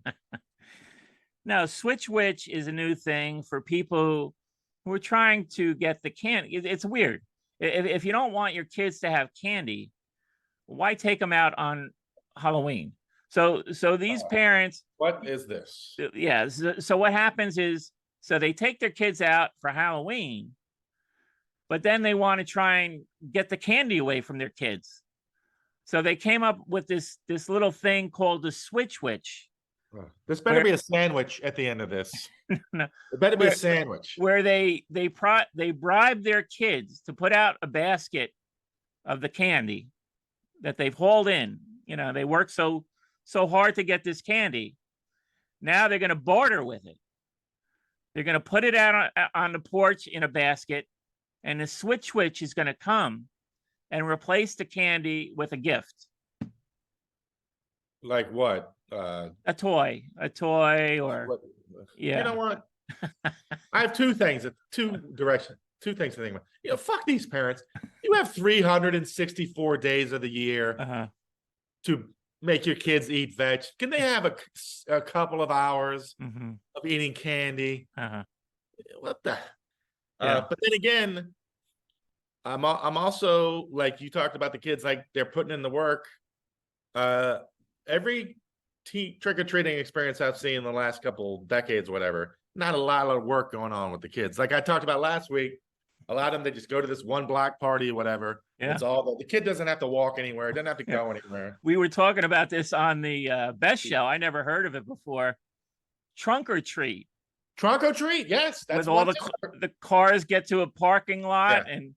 No, Switch Witch is a new thing for people who are trying to get the candy. It's weird. If you don't want your kids to have candy, why take them out on Halloween? So these parents, What is this? yeah. So what happens is, so they take their kids out for Halloween, but then they want to try and get the candy away from their kids. So they came up with this little thing called the Switch Witch. This better be a sandwich at the end of this. No, it better be a sandwich. Where they bribe their kids to put out a basket of the candy that they've hauled in. You know, they work so hard to get this candy. Now they're going to barter with it. They're going to put it out on the porch in a basket, and the Switch Witch is going to come and replace the candy with a gift. Like what? A toy, or what, yeah. You know what? I have two things to think about. You know, fuck these parents. You have 364 days of the year to make your kids eat veg. Can they have a couple of hours of eating candy? What the? But then again, I'm also, like you talked about the kids, like they're putting in the work. Every trick-or-treating experience I've seen in the last couple decades, whatever, not a lot of work going on with the kids. Like I talked about last week, a lot of them, they just go to this one block party or whatever. Yeah. It's all the kid doesn't have to walk anywhere. It doesn't have to go anywhere. We were talking about this on the Best Show. I never heard of it before. Trunk or treat. Trunk or treat, yes. That's with all the cars get to a parking lot and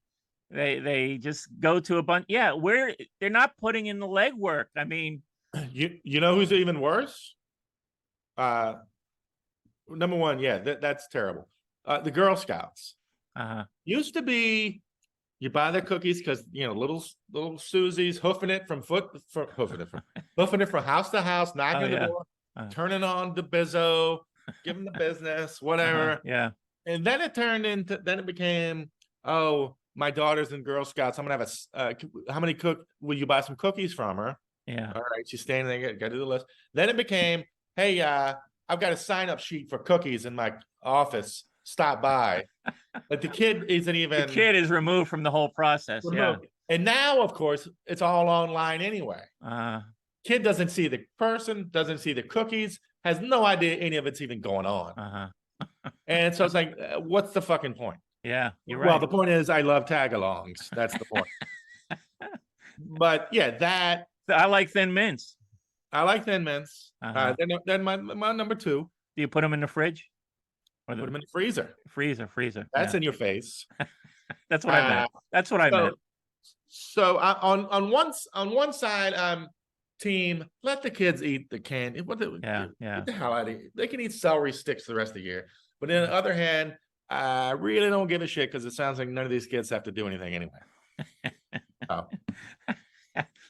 they just go to a bunch. Yeah, where they're not putting in the legwork. I mean, you know who's even worse? Number one, that's terrible. The Girl Scouts used to be, you buy their cookies because little Susie's hoofing it from house to house, knocking on the door, turning on the bizzo, giving the business, whatever. Yeah. And then it became, oh, my daughter's in Girl Scouts. I'm gonna have how many will you buy some cookies from her? Yeah. All right. She's standing there, got to do the list. Then it became, hey, I've got a sign-up sheet for cookies in my office. Stop by. But the kid isn't even. The kid is removed from the whole process. Yeah. And now, of course, it's all online anyway. Kid doesn't see the person, doesn't see the cookies, has no idea any of it's even going on. And so it's like, what's the fucking point? Yeah, you're right. Well, the point is, I love tag-alongs. That's the point. But yeah, I like Thin Mints. I like Thin Mints. Then my number two. Do you put them in the fridge? Or put them in the freezer. Freezer. That's in your face. That's what I meant. That's what I meant. So on one side, team, let the kids eat the candy. Get the hell out of here. They can eat celery sticks the rest of the year. But on the other hand, I really don't give a shit because it sounds like none of these kids have to do anything anyway.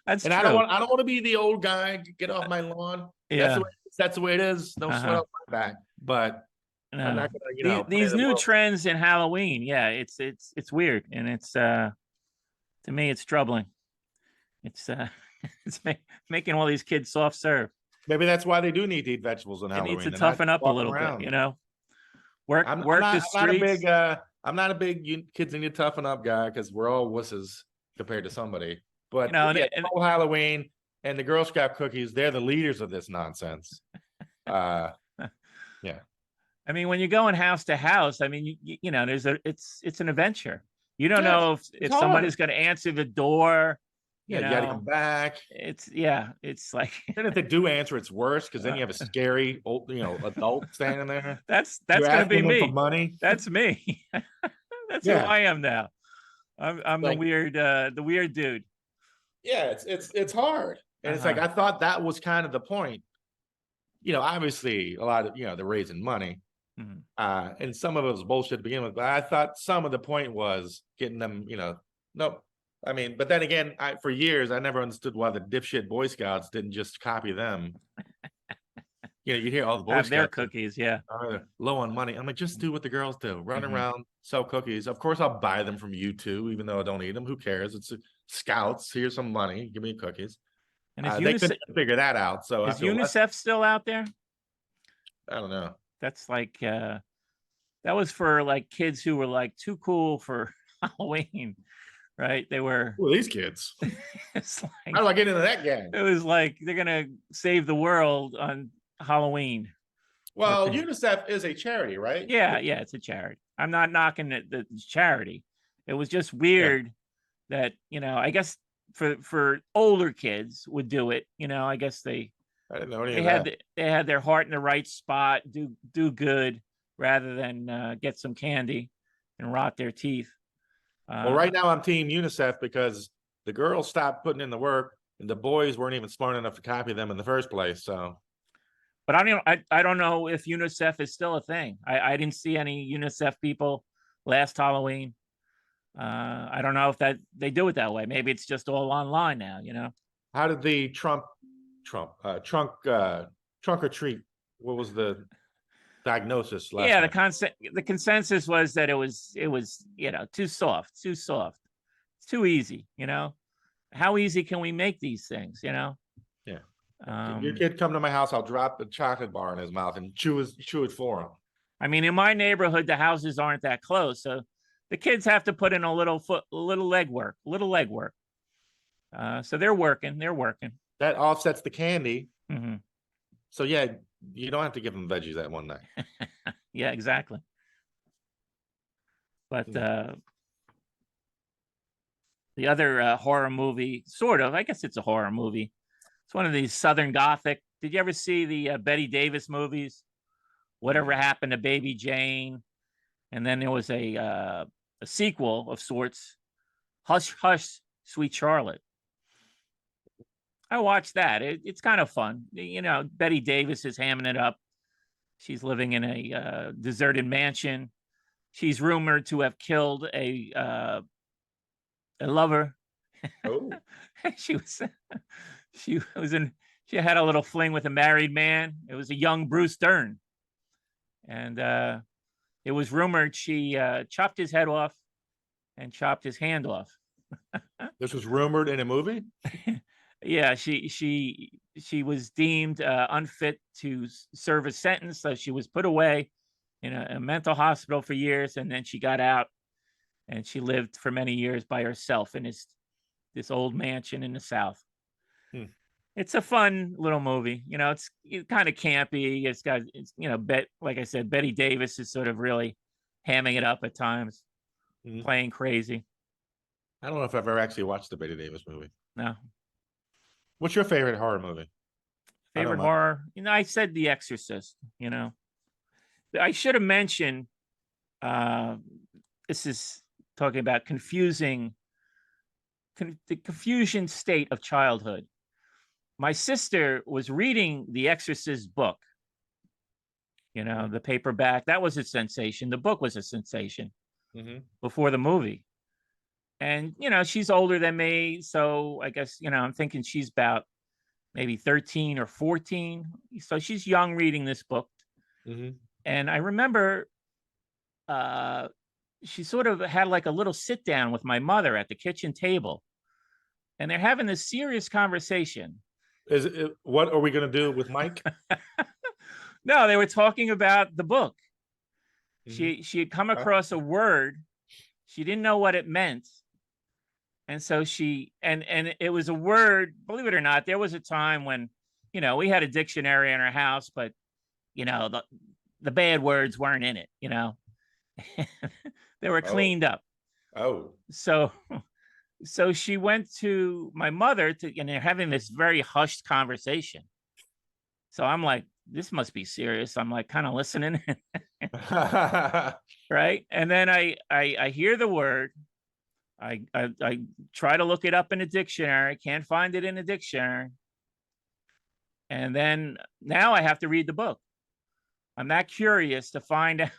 That's and true. I don't want to be the old guy. Get off my lawn. Yeah, that's the way it is. Don't sweat up my back. But I'm not gonna, these new trends in Halloween. Yeah, it's weird, and it's to me it's troubling. It's making all these kids soft serve. Maybe that's why they do need to eat vegetables on Halloween. They need to toughen up a little bit, Work the streets. I'm not a big kids need to toughen up guy because we're all wusses compared to somebody. But whole Halloween and the Girl Scout cookies, they're the leaders of this nonsense. Yeah. I mean, when you're going house to house, I mean, it's an adventure. You don't know if somebody's going to answer the door. You gotta come back. It's like. And if they do answer, it's worse because then you have a scary old, adult standing there. That's gonna be me. For money. That's me. That's who I am now. I'm like, the weird dude. Yeah, it's hard, and it's like I thought that was kind of the point. Obviously a lot of they're raising money, and some of it was bullshit to begin with. But I thought some of the point was getting them. Nope. I mean, but then again, for years I never understood why the dipshit Boy Scouts didn't just copy them. You hear all the Boy Scouts their cookies, low on money. I'm like, just do what the girls do: run around, sell cookies. Of course, I'll buy them from you too, even though I don't eat them. Who cares? It's Scouts. Here's some money. Give me cookies. And they couldn't figure that out. So is UNICEF still out there? I don't know. That's like that was for like kids who were like too cool for Halloween, right? They were. Who are these kids? It's How like do I get into that gang? it was like they're gonna save the world on Halloween. Well, UNICEF is a charity, right? Yeah, yeah, it's a charity. I'm not knocking the charity. It was just Yeah, weird that, I guess for older kids would do it. I guess I didn't know any they of had that. they had their heart in the right spot, do good rather than get some candy and rot their teeth. Well, right now I'm team UNICEF because the girls stopped putting in the work and the boys weren't even smart enough to copy them in the first place. So, But I don't know if UNICEF is still a thing. I didn't see any UNICEF people last Halloween. I don't know if that they do it that way. Maybe it's just all online now. how did the trunk or treat? What was the diagnosis last Yeah, night? the consensus was that it was too soft, it's too easy. How easy can we make these things? Yeah. Your Um, kid come to my house, I'll drop a chocolate bar in his mouth and chew it for him. I mean, in my neighborhood, the houses aren't that close, so the kids have to put in a little leg work. So they're working. That offsets the candy. Hmm. So yeah, you don't have to give them veggies that one night. Yeah, exactly. But the other horror movie, sort of, I guess it's a horror movie. It's one of these Southern Gothic. Did you ever see the Betty Davis movies? Whatever Happened to Baby Jane? And then there was a sequel of sorts, Hush Hush, Sweet Charlotte. I watched that. It's kind of fun. Betty Davis is hamming it up. She's living in a deserted mansion. She's rumored to have killed a lover. Oh, she was she was in she had a little fling with a married man. It was a young Bruce Dern, and it was rumored she chopped his head off and chopped his hand off. this was rumored in a movie. Yeah, she was deemed unfit to serve a sentence, so she was put away in a mental hospital for years, and then she got out and she lived for many years by herself in this old mansion in the South. Hmm. It's a fun little movie. It's kind of campy. Like I said, Betty Davis is sort of really hamming it up at times, playing crazy. I don't know if I've ever actually watched the Betty Davis movie. No. What's your favorite horror movie? Favorite horror? I said The Exorcist. I should have mentioned. This is talking about the confusion state of childhood. My sister was reading the Exorcist book, the paperback. That was a sensation. The book was a sensation before the movie. And, she's older than me. So I guess, I'm thinking she's about maybe 13 or 14. So she's young reading this book. And I remember she sort of had like a little sit down with my mother at the kitchen table. And they're having this serious conversation. What are we going to do with Mike? No, they were talking about the book. She had come across a word. She didn't know what it meant. And so and it was a word, believe it or not, there was a time when, we had a dictionary in our house, but, the bad words weren't in it, they were cleaned up. Oh. So she went to my mother and they're having this very hushed conversation. So I'm like, this must be serious. I'm like kind of listening. Right. And then I hear the word. I try to look it up in a dictionary. Can't find it in a dictionary. And then now I have to read the book. I'm that curious to find out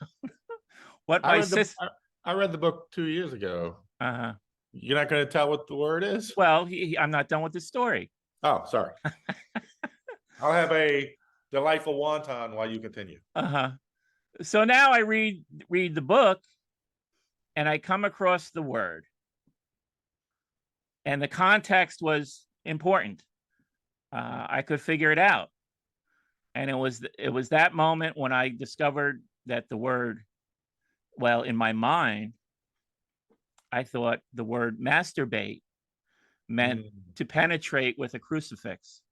what my sister. I read the book 2 years ago. You're not going to tell what the word is? Well, I'm not done with the story. Oh, sorry. I'll have a delightful wonton while you continue. So now I read the book and I come across the word. And the context was important. I could figure it out. And it was that moment when I discovered that the word, well, in my mind, I thought the word masturbate meant Mm. to penetrate with a crucifix,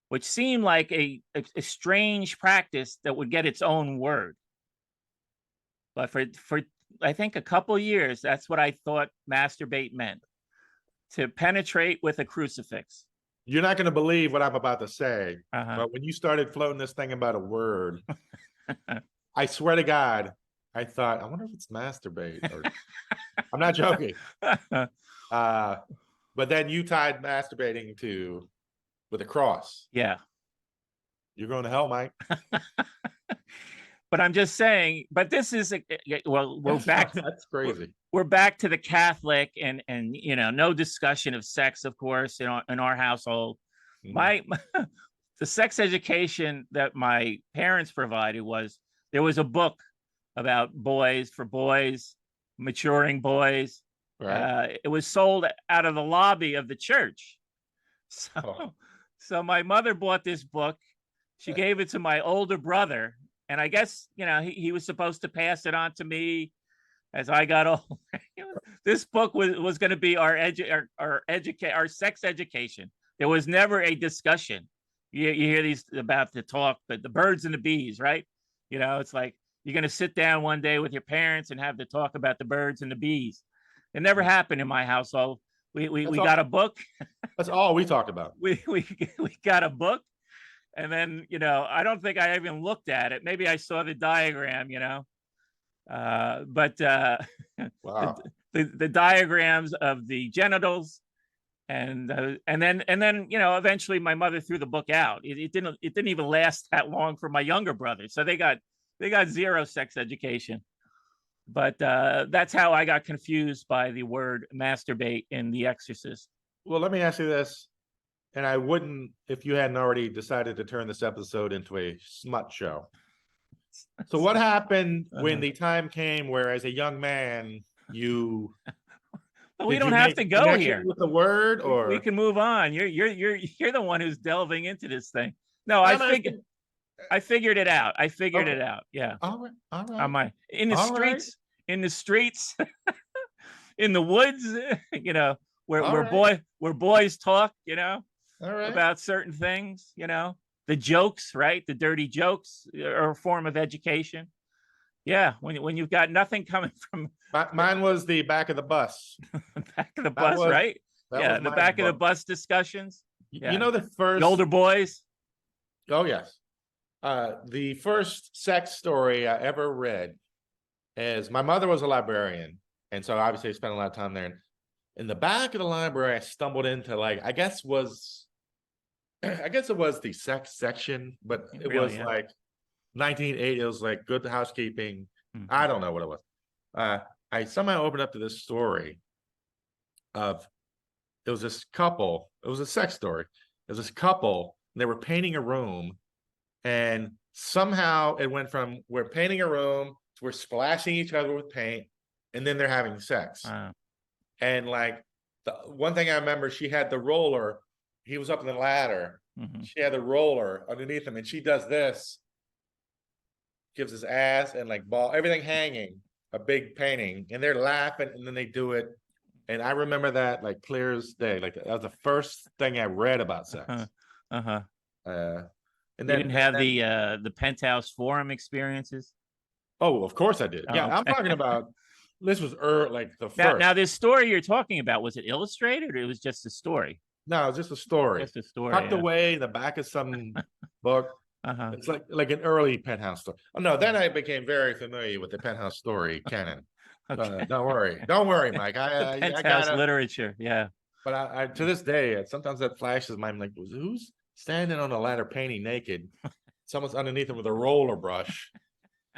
which seemed like a strange practice that would get its own word. But for I think a couple years, that's what I thought masturbate meant, to penetrate with a crucifix. You're not going to believe what I'm about to say, Uh-huh. but when you started floating this thing about a word, I swear to God, I thought, I wonder if it's masturbate. Or I'm not joking. But then you tied masturbating to with a cross. Yeah. You're going to hell, Mike. But I'm just saying, but this is well, we're back. That's crazy. We're back to the Catholic, and no discussion of sex, of course, in our household. My the sex education that my parents provided was, there was a book about boys, for boys, maturing boys. Right. It was sold out of the lobby of the church. So, so my mother bought this book. She gave it to my older brother, and I guess he was supposed to pass it on to me as I got older. This book was going to be our sex education. There was never a discussion. You hear these about the talk, but the birds and the bees, right? It's like you're going to sit down one day with your parents and have the talk about the birds and the bees. It never happened in my household. We got a book. That's all we talked about. We got a book, and then I don't think I even looked at it. Maybe I saw the diagram, but Wow. the diagrams of the genitals, and then eventually my mother threw the book out. It didn't even last that long for my younger brother, so they got zero sex education. But that's how I got confused by the word masturbate in The Exorcist. Well, let me ask you this, and I wouldn't if you hadn't already decided to turn this episode into a smut show. So what happened when the time came where, as a young man, you we don't have to go here with the word, or we can move on. You're the one who's delving into this thing. No, I figured it out. It out. Yeah. All right. On my in the streets, in the woods, where boys talk, about certain things, the jokes, right? The dirty jokes are a form of education. Yeah, when you've got nothing coming from mine was the back of the bus. Back of the bus, right? Yeah, the back of the bus discussions. Yeah. The older boys. Oh yes. The first sex story I ever read is, my mother was a librarian, and so obviously I spent a lot of time there. And in the back of the library, I stumbled into, like, I guess it was the sex section, but it was like 1980. It was like Good Housekeeping. I don't know what it was. I somehow opened up to this story of, it was this couple. It was a sex story. It was this couple, and they were painting a room. And somehow it went from, we're painting a room to we're splashing each other with paint, and then they're having sex. And like, the one thing I remember, she had the roller. He was up in the ladder. She had the roller underneath him, and she does this, gives his ass and like ball, everything hanging, a big painting, and they're laughing, and then they do it. And I remember that like clear as day. Like, that was the first thing I read about sex. And then, you didn't have the Penthouse Forum experiences? Oh, of course I did. Yeah, okay. I'm talking about, this was like the first. Now, this story you're talking about, was it illustrated, or it was just a story? No, it's just a story. Just a story. Tucked away in the back of some book. It's like an early Penthouse story. Oh no, then I became very familiar with the Penthouse story canon. Okay. Don't worry, Mike. Penthouse literature, yeah. But I to this day, sometimes that flashes my mind, like, who's standing on a ladder painting naked? Someone's underneath them with a roller brush,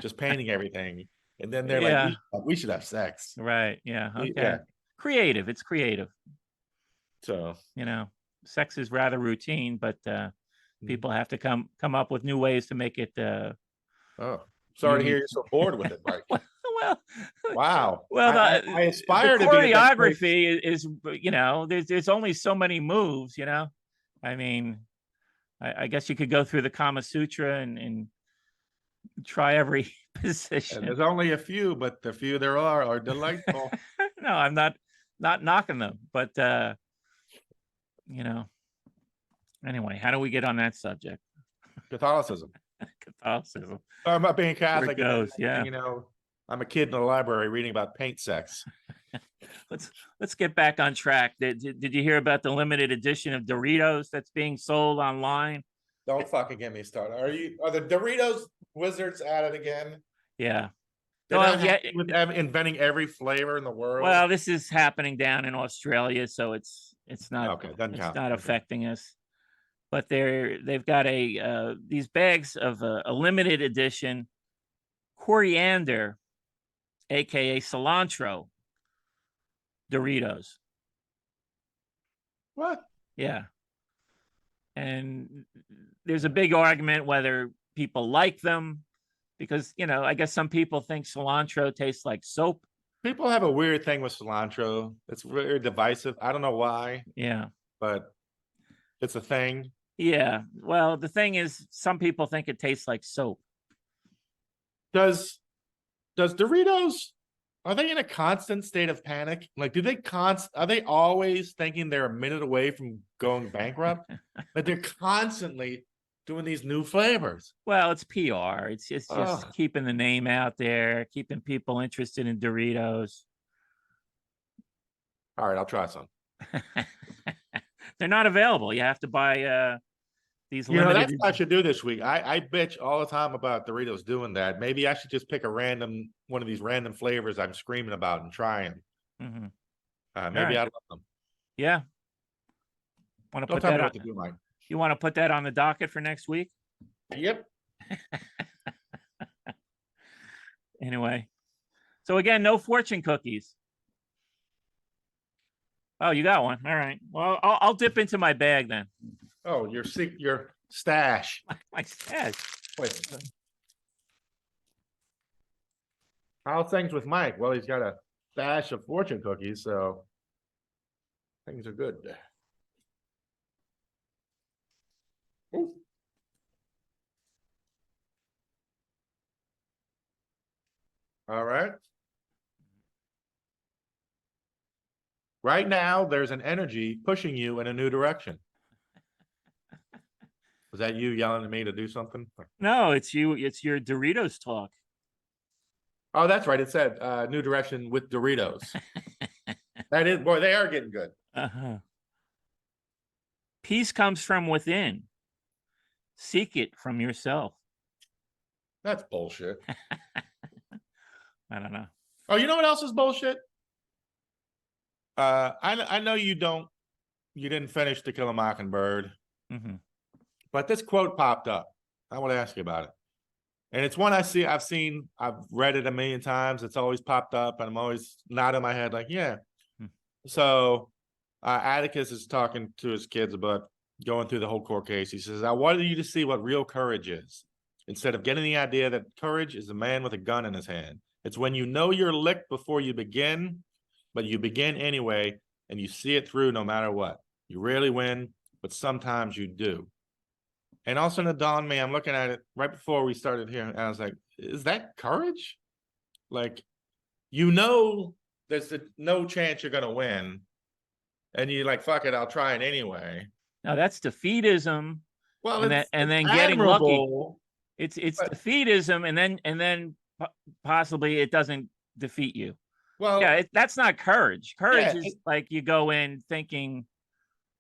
just painting everything, and then they're like, we should have sex, right? Yeah. Okay. Yeah. Creative. It's creative. So sex is rather routine, but people have to come up with new ways to make it. Oh, sorry to hear you're so bored with it, Mike. Well, wow. Well, I aspire to choreography is there's only so many moves. I mean, I guess you could go through the Kama Sutra and try every And position. there's only a few, but the few there are delightful. No, I'm not knocking them, but you know. Anyway, how do we get on that subject? Catholicism. Catholicism. Talking about being Where Catholic, it and then, goes, yeah. you know, I'm a kid in the library reading about paint sex. Let's get back on track. Did you hear about the limited edition of Doritos that's being sold online? Don't fucking get me started. Are the Doritos wizards at it again? Yeah. They're Well, not yeah. happy with inventing every flavor in the world. Well, this is happening down in Australia, so it's not Okay, doesn't count. not Okay. affecting us. But they've got these bags of a limited edition coriander, aka cilantro Doritos. What? Yeah. And there's a big argument whether people like them because, you know, I guess some people think cilantro tastes like soap. People have a weird thing with cilantro. It's very divisive. I don't know why, Yeah. but it's a thing. Yeah. Well, the thing is, some people think it tastes like soap. Does Doritos, are they in a constant state of panic? Like, are they always thinking they're a minute away from going bankrupt? Like, they're constantly doing these new flavors. Well, it's PR. It's just Ugh. keeping the name out there, keeping people interested in Doritos. All right, I'll try some. They're not available. You have to buy these You know, limited. that's what I should do this week. I bitch all the time about Doritos doing that. Maybe I should just pick one of these random flavors I'm screaming about and try them. Mhm. Maybe right. I'd love them. Yeah. Want to Don't put tell that me on? what to do, Mike. You want to put that on the docket for next week? Yep. Anyway, so again, no fortune cookies. Oh, you got one. All right. Well, I'll dip into my bag then. Oh, your stash. My stash. Wait. How's things with Mike? Well, he's got a stash of fortune cookies, so things are good. Ooh. All right. Right now, there's an energy pushing you in a new direction. Was that you yelling at me to do something? No, it's you. It's your Doritos talk. Oh, that's right. It said new direction with Doritos. That is, boy, they are getting good. Uh-huh. Peace comes from within. Seek it from yourself. That's bullshit. I don't know. Oh, you know what else is bullshit? I know you didn't finish To Kill a Mockingbird, but this quote popped up. I want to ask you about it. And it's one I've read it a million times. It's always popped up, and I'm always nodding my head like, yeah. So Atticus is talking to his kids about going through the whole court case. He says, I wanted you to see what real courage is, instead of getting the idea that courage is a man with a gun in his hand. It's when you know you're licked before you begin, but you begin anyway, and you see it through no matter what. You rarely win, but sometimes you do. And all of a sudden it dawned on me, I'm looking at it right before we started here, and I was like, is that courage? Like, you know there's no chance you're going to win, and you're like, fuck it, I'll try it anyway. Now that's defeatism. Well, and then getting lucky. It's defeatism, and then possibly it doesn't defeat you. Well, yeah, that's not courage. Courage is like you go in thinking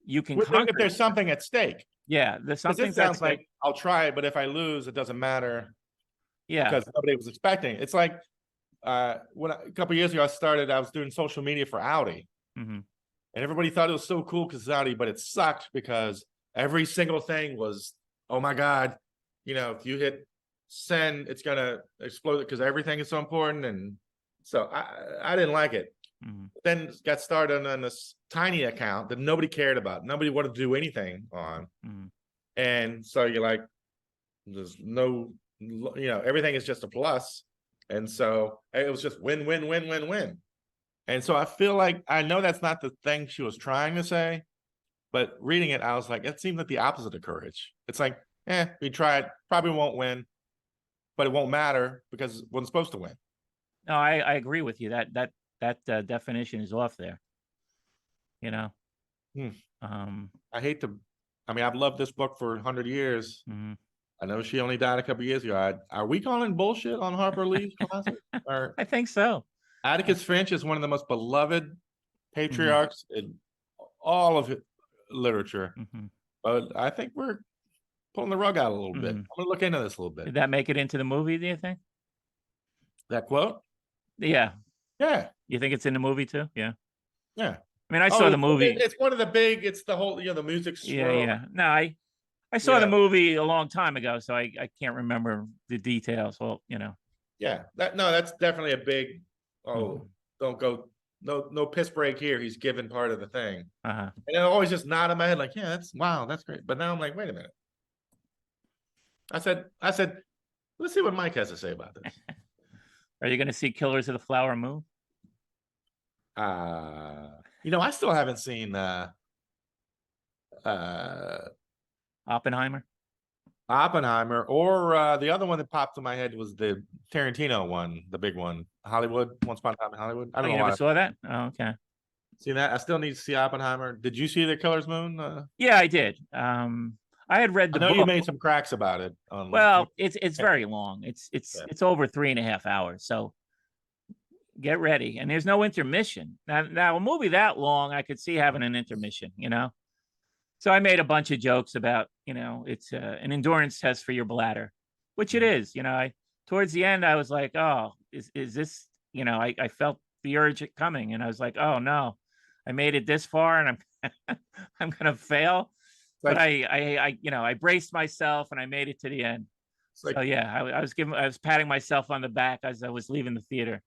you can conquer. If there's something at stake. Yeah, there's something. It sounds like I'll try it, but if I lose, it doesn't matter. Yeah, because nobody was expecting it. It's like when a couple of years ago I was doing social media for Audi, and everybody thought it was so cool because it's Audi, but it sucked because every single thing was, oh my god, you know, if you hit send, it's gonna explode because everything is so important, and so I didn't like it. Then got started on this tiny account that nobody cared about. Nobody wanted to do anything on. And so you're like, there's no, you know, everything is just a plus. And so it was just win, win, win, win, win. And so I feel like, I know that's not the thing she was trying to say, But reading it, I was like, it seemed like the opposite of courage. It's like, we tried, probably won't win, but it won't matter because one's supposed to win. No, I agree with you. That definition is off there. You know. I hate to. I mean, I've loved this book for 100 years. Mhm. I know she only died a couple years ago. Are we calling bullshit on Harper Lee's classic? Or I think so. Atticus Finch is one of the most beloved patriarchs in all of literature. But I think we're pulling the rug out a little bit. I'm gonna look into this a little bit. Did that make it into the movie, do you think? That quote? Yeah. Yeah. You think it's in the movie too? Yeah. Yeah. I mean, I saw the movie. It's one of the big, it's the whole, the music swirl. Yeah. No, I saw the movie a long time ago, so I can't remember the details. Well, Yeah. That's definitely a big, don't go, no piss break here. He's given part of the thing. And I always just nod in my head like, yeah, that's great. But now I'm like, wait a minute. I said, let's see what Mike has to say about this. Are you going to see Killers of the Flower Moon? I still haven't seen Oppenheimer or the other one that popped in my head was the Tarantino one, the big one, Hollywood, Once Upon a Time in Hollywood. I don't know. You never saw that? Oh, okay. See that? I still need to see Oppenheimer. Did you see the Killer's Moon? Yeah, I did. I had read the book. You made some cracks about it. Well, it's very long. It's over 3.5 hours. So get ready. And there's no intermission. Now a movie that long, I could see having an intermission, So I made a bunch of jokes about, it's an endurance test for your bladder, which it is. Towards the end, I was like, oh, is this, I felt the urge coming, and I was like, oh no, I made it this far, and I'm gonna fail. But I braced myself and I made it to the end. So yeah, I was patting myself on the back as I was leaving the theater.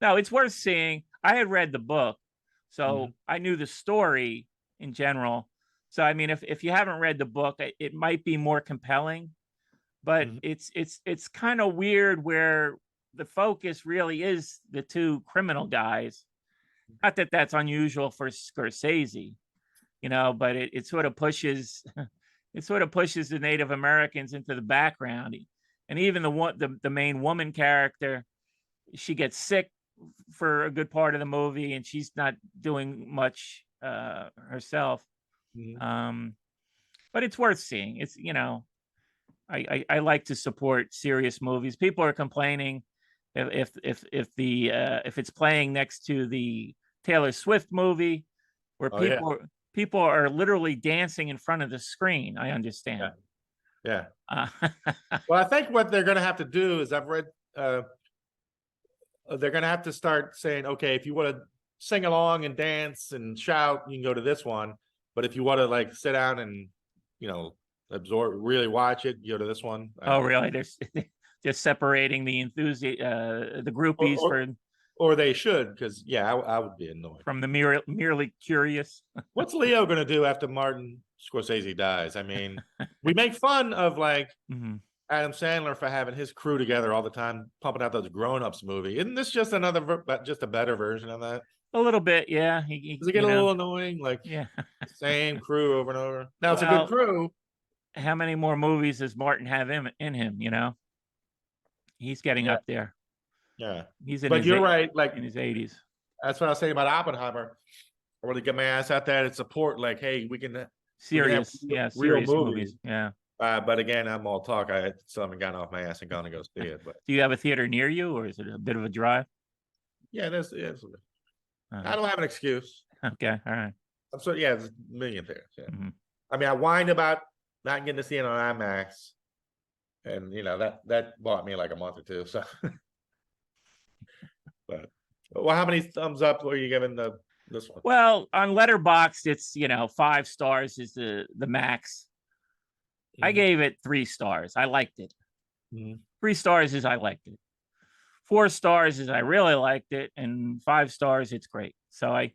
No, it's worth seeing. I had read the book, so I knew the story in general. So I mean, if you haven't read the book, it might be more compelling, but it's kind of weird where the focus really is the two criminal guys. Not that that's unusual for Scorsese, but it sort of pushes the Native Americans into the background. And even the main woman character, she gets sick for a good part of the movie, and she's not doing much herself. But it's worth seeing. It's I like to support serious movies. People are complaining if it's playing next to the Taylor Swift movie, where people are literally dancing in front of the screen. I understand. Yeah. Well, I think what they're going to have to do is, I've read, they're going to have to start saying, okay, if you want to sing along and dance and shout, you can go to this one. But if you want to sit down and, absorb, really watch it, you go to this one. Oh, really? They're just separating the the groupies or they should, because I would be annoyed from the merely curious. What's Leo going to do after Martin Scorsese dies? I mean, we make fun of Adam Sandler for having his crew together all the time, pumping out those grown-ups movie. Isn't this just just a better version of that? A little bit, yeah. Does it get a little annoying? Same crew over and over. Now it's a good crew. How many more movies does Martin have in him? He's getting up there. Yeah, but you're right. In his 80s. That's what I was saying about Oppenheimer. I want to get my ass out there and support. Hey, we can serious movies. Yeah. But again, I'm all talk. I still haven't gotten off my ass and gone to go see it. But do you have a theater near you, or is it a bit of a drive? Yeah, there's. I don't have an excuse. Okay, all right. There's a million theaters. Yeah. I mean, I whined about not getting to see it on IMAX, and that bought me a month or two. So. But how many thumbs up are you giving this one? Well, on Letterboxd, it's 5 stars is the max. I gave it 3 stars. I liked it. 3 stars is I liked it. 4 stars is I really liked it, and 5 stars it's great. So I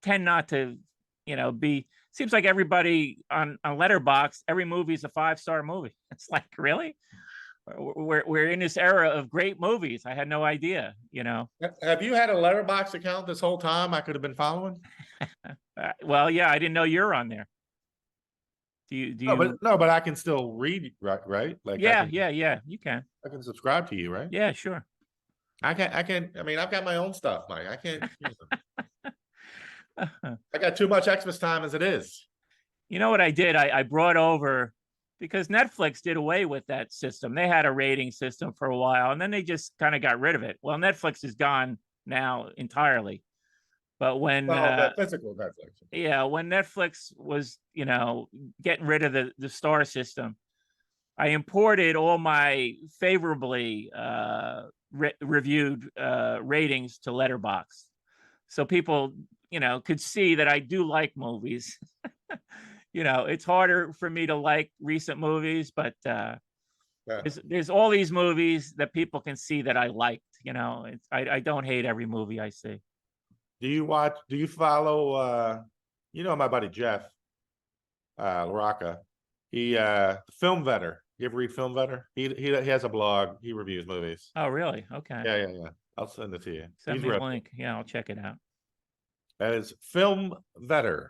tend not to be. Seems like everybody on Letterboxd, every movie is a 5-star movie. It's really. we're in this era of great movies. I had no idea, you know. Have you had a Letterboxd account this whole time? I could have been following. Well, yeah, I didn't know you're on there. Do you? No, but I can still read, right? Like, Yeah, you can. I can subscribe to you, right? Yeah, sure. I can. I mean, I've got my own stuff, Mike. I can't. I got too much Xmas time as it is. You know what I did? I brought over, because Netflix did away with that system. They had a rating system for a while, and then they just kind of got rid of it. Well, Netflix is gone now entirely. But when the physical Netflix, yeah, when Netflix was, you know, getting rid of the star system, I imported all my favorably reviewed ratings to Letterboxd, so people, you know, could see that I do like movies. You know, it's harder for me to like recent movies, but there's all these movies that people can see that I liked. You know, I don't hate every movie I see. Do you follow you know, my buddy Jeff Rocca? He Film Vetter. You ever read Film Vetter? He has a blog. He reviews movies. Oh, really? Okay. Yeah. I'll send it to you. Send me a link. Yeah, I'll check it out. That is Film Vetter.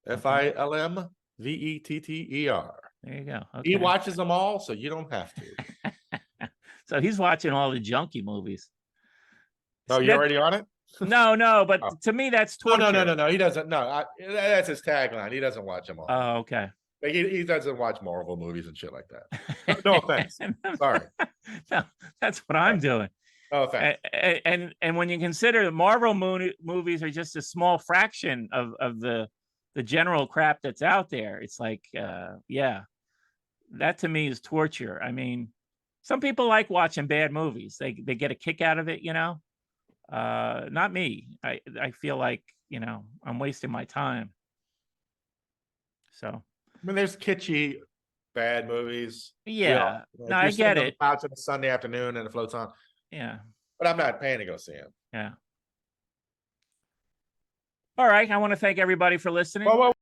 FILMVETTER. There you go. Okay. He watches them all, so you don't have to. So he's watching all the junky movies. Oh, you're already on it? No, but to me that's torture. No. He doesn't. No, that's his tagline. He doesn't watch them all. Oh, okay. Like he doesn't watch Marvel movies and shit like that. No offense. Sorry. No, that's what I'm doing. No offense. And when you consider the Marvel movies are just a small fraction of the general crap that's out there, it's like, yeah, that to me is torture. I mean, some people like watching bad movies. They get a kick out of it, you know. Not me. I feel like, you know, I'm wasting my time. So I mean, there's kitschy bad movies. Yeah, no, I get it. Out on a Sunday afternoon and it floats on. Yeah, but I'm not paying to go see them. Yeah. All right. I want to thank everybody for listening. Well,